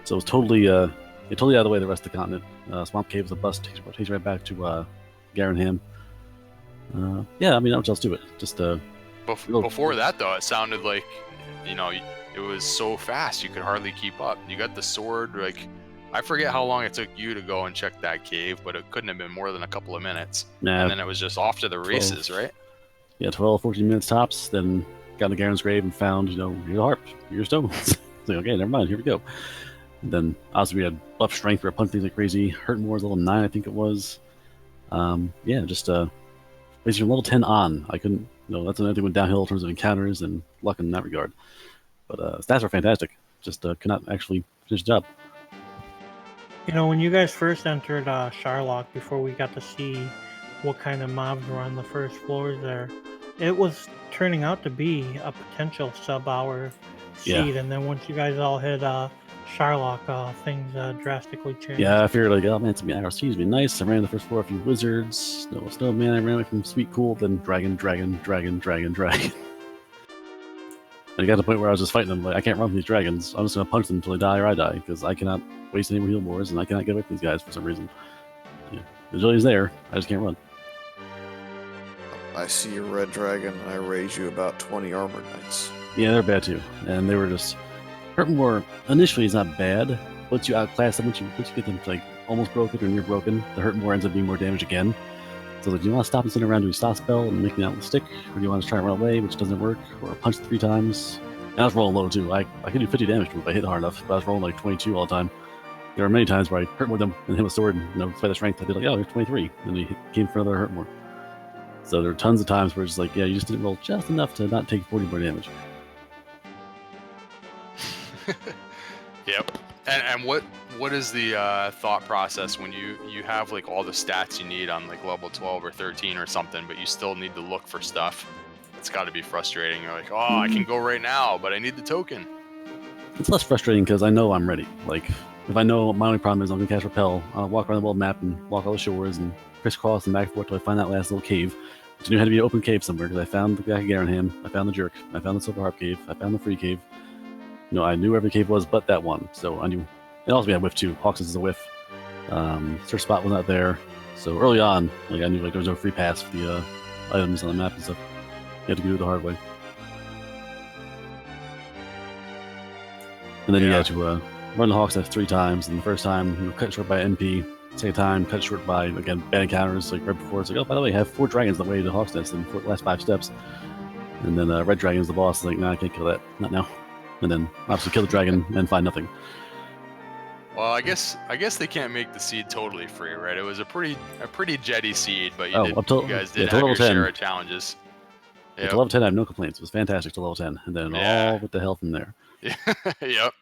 So it was totally out of the way of the rest of the continent. Swamp Cave is a bus, takes you right back to Garenham. Yeah, I mean, not much else to it. Just before that, though, it sounded like it was so fast you could hardly keep up. You got the sword, like I forget how long it took you to go and check that cave, but it couldn't have been more than a couple of minutes. Nah, and then it was just off to the races, 12, right? Yeah, 12, 14 minutes tops. Then got to Garen's grave and found your harp, your stones. It's like, okay, never mind, here we go. And then obviously we had buff strength, we were punching things like crazy. Hurt more was level 9, I think it was. Yeah, just basically level 10 on. I couldn't, that's another thing went downhill in terms of encounters and luck in that regard. But stats are fantastic. Just could not actually finish the job. When you guys first entered Charlock, before we got to see what kind of mobs were on the first floors there, it was turning out to be a potential sub-hour seed. And then once you guys all hit Charlock, things drastically changed. Yeah, I figured oh man, it's gonna be IRCs, it'd be nice. I ran the first floor, a few wizards, no snowman. I ran away from sweet cool, then dragon. And I got to the point where I was just fighting them. Like, I can't run from these dragons. I'm just going to punch them until they die or I die, because I cannot waste any more heal mores, and I cannot get away from these guys for some reason. Yeah. The agility's there, I just can't run. I see your red dragon, and I raise you about 20 armor knights. Yeah, they're bad too. And they were just... Hurt more, initially, is not bad. Once you outclass them, once you get them to, like, almost broken or near broken, the hurt more ends up being more damage again. So like, do you want to stop and sit around doing stop spell and make me out with a stick, or do you want to try and run away, which doesn't work, or punch 3 times? And I was rolling low too. I could do 50 damage to him if I hit hard enough, but I was rolling like 22 all the time. There were many times where I hurt more than him and hit with sword, and despite the strength, I did like, oh, here's 23, and he came for another hurt more. So there were tons of times where it's like, yeah, you just didn't roll just enough to not take 40 more damage. Yep. And what is the thought process when you have like all the stats you need on like level 12 or 13 or something, but you still need to look for stuff? It's got to be frustrating. You're like, oh, I can go right now, but I need the token. It's less frustrating because I know I'm ready. Like, if I know my only problem is I'm going to cast Repel, I'll walk around the world map and walk all the shores and crisscross and back and forth till I find that last little cave. Which I knew had to be an open cave somewhere because I found the guy Garanham, I found the Jerk, I found the Silver Harp Cave, I found the Free Cave. I knew where every cave was but that one, so I knew. And also we had Whiff too. Hawks is a Whiff. Search Spot was not there. So early on, like I knew like there was no free pass for the items on the map and stuff. You had to do it the hard way. And then you had to run the Hawks Nest 3 times, and the first time cut short by NP, second time cut short by, again, bad encounters, like right before it's like, oh, by the way, I have 4 dragons on the way to the Hawks Nest in the last 5 steps. And then Red Dragon's the boss, like, nah, I can't kill that, not now. And then obviously kill the dragon and find nothing. Well, I guess they can't make the seed totally free, right? It was a pretty jetty seed, but you guys did have your share of challenges. Yep. To level 10, I have no complaints. It was fantastic to level 10, and then all with the hell from there. Yep.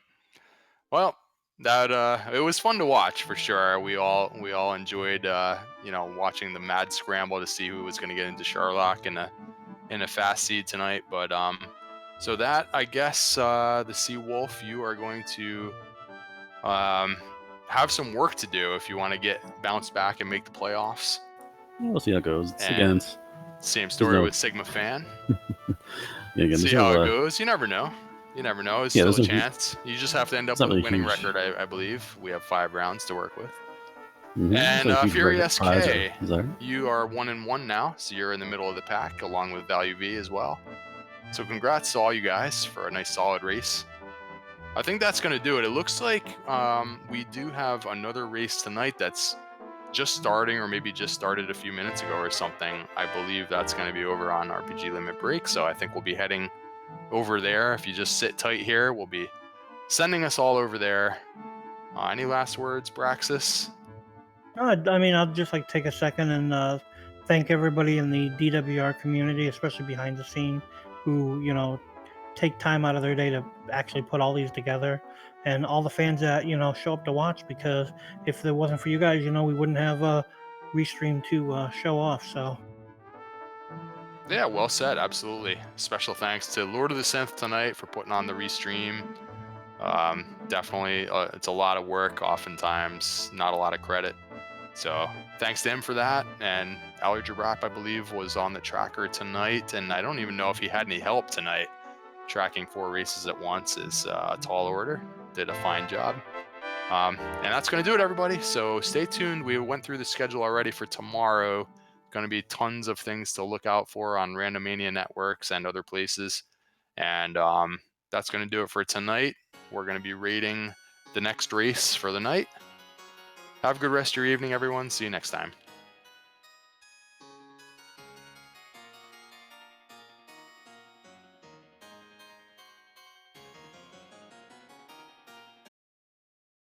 Well, that it was fun to watch for sure. We all enjoyed watching the mad scramble to see who was going to get into Sherlock in a fast seed tonight. But so that, I guess, the Sea Wolf, you are going to have some work to do if you want to get bounced back and make the playoffs. We'll see how it goes. It's same story with sigmafan. See how it goes. You never know. It's still a chance. You just have to end up with a winning record, I believe. We have 5 rounds to work with. Mm-hmm. And FurySK, you are 1-1 now, so you're in the middle of the pack, along with VaeluV as well. So congrats to all you guys for a nice solid race. I think that's going to do it. It looks like we do have another race tonight that's just starting, or maybe just started a few minutes ago or something. I believe that's going to be over on RPG Limit Break, so I think we'll be heading over there. If you just sit tight here, we'll be sending us all over there. Any last words, Braxous? I mean, I'll just like take a second and thank everybody in the DWR community, especially behind the scene, who take time out of their day to actually put all these together, and all the fans that show up to watch, because if it wasn't for you guys, we wouldn't have a restream to show off. So yeah, well said. Absolutely. Special thanks to Lord of the Synth tonight for putting on the restream. Definitely, it's a lot of work, oftentimes not a lot of credit. So thanks to him for that. And Ali Jabrap, I believe, was on the tracker tonight, and I don't even know if he had any help tonight. Tracking 4 races at once is a tall order. Did a fine job. And that's going to do it, everybody. So stay tuned. We went through the schedule already for tomorrow. Going to be tons of things to look out for on Randomania networks and other places. And that's going to do it for tonight. We're going to be rating the next race for the night. Have a good rest of your evening, everyone. See you next time.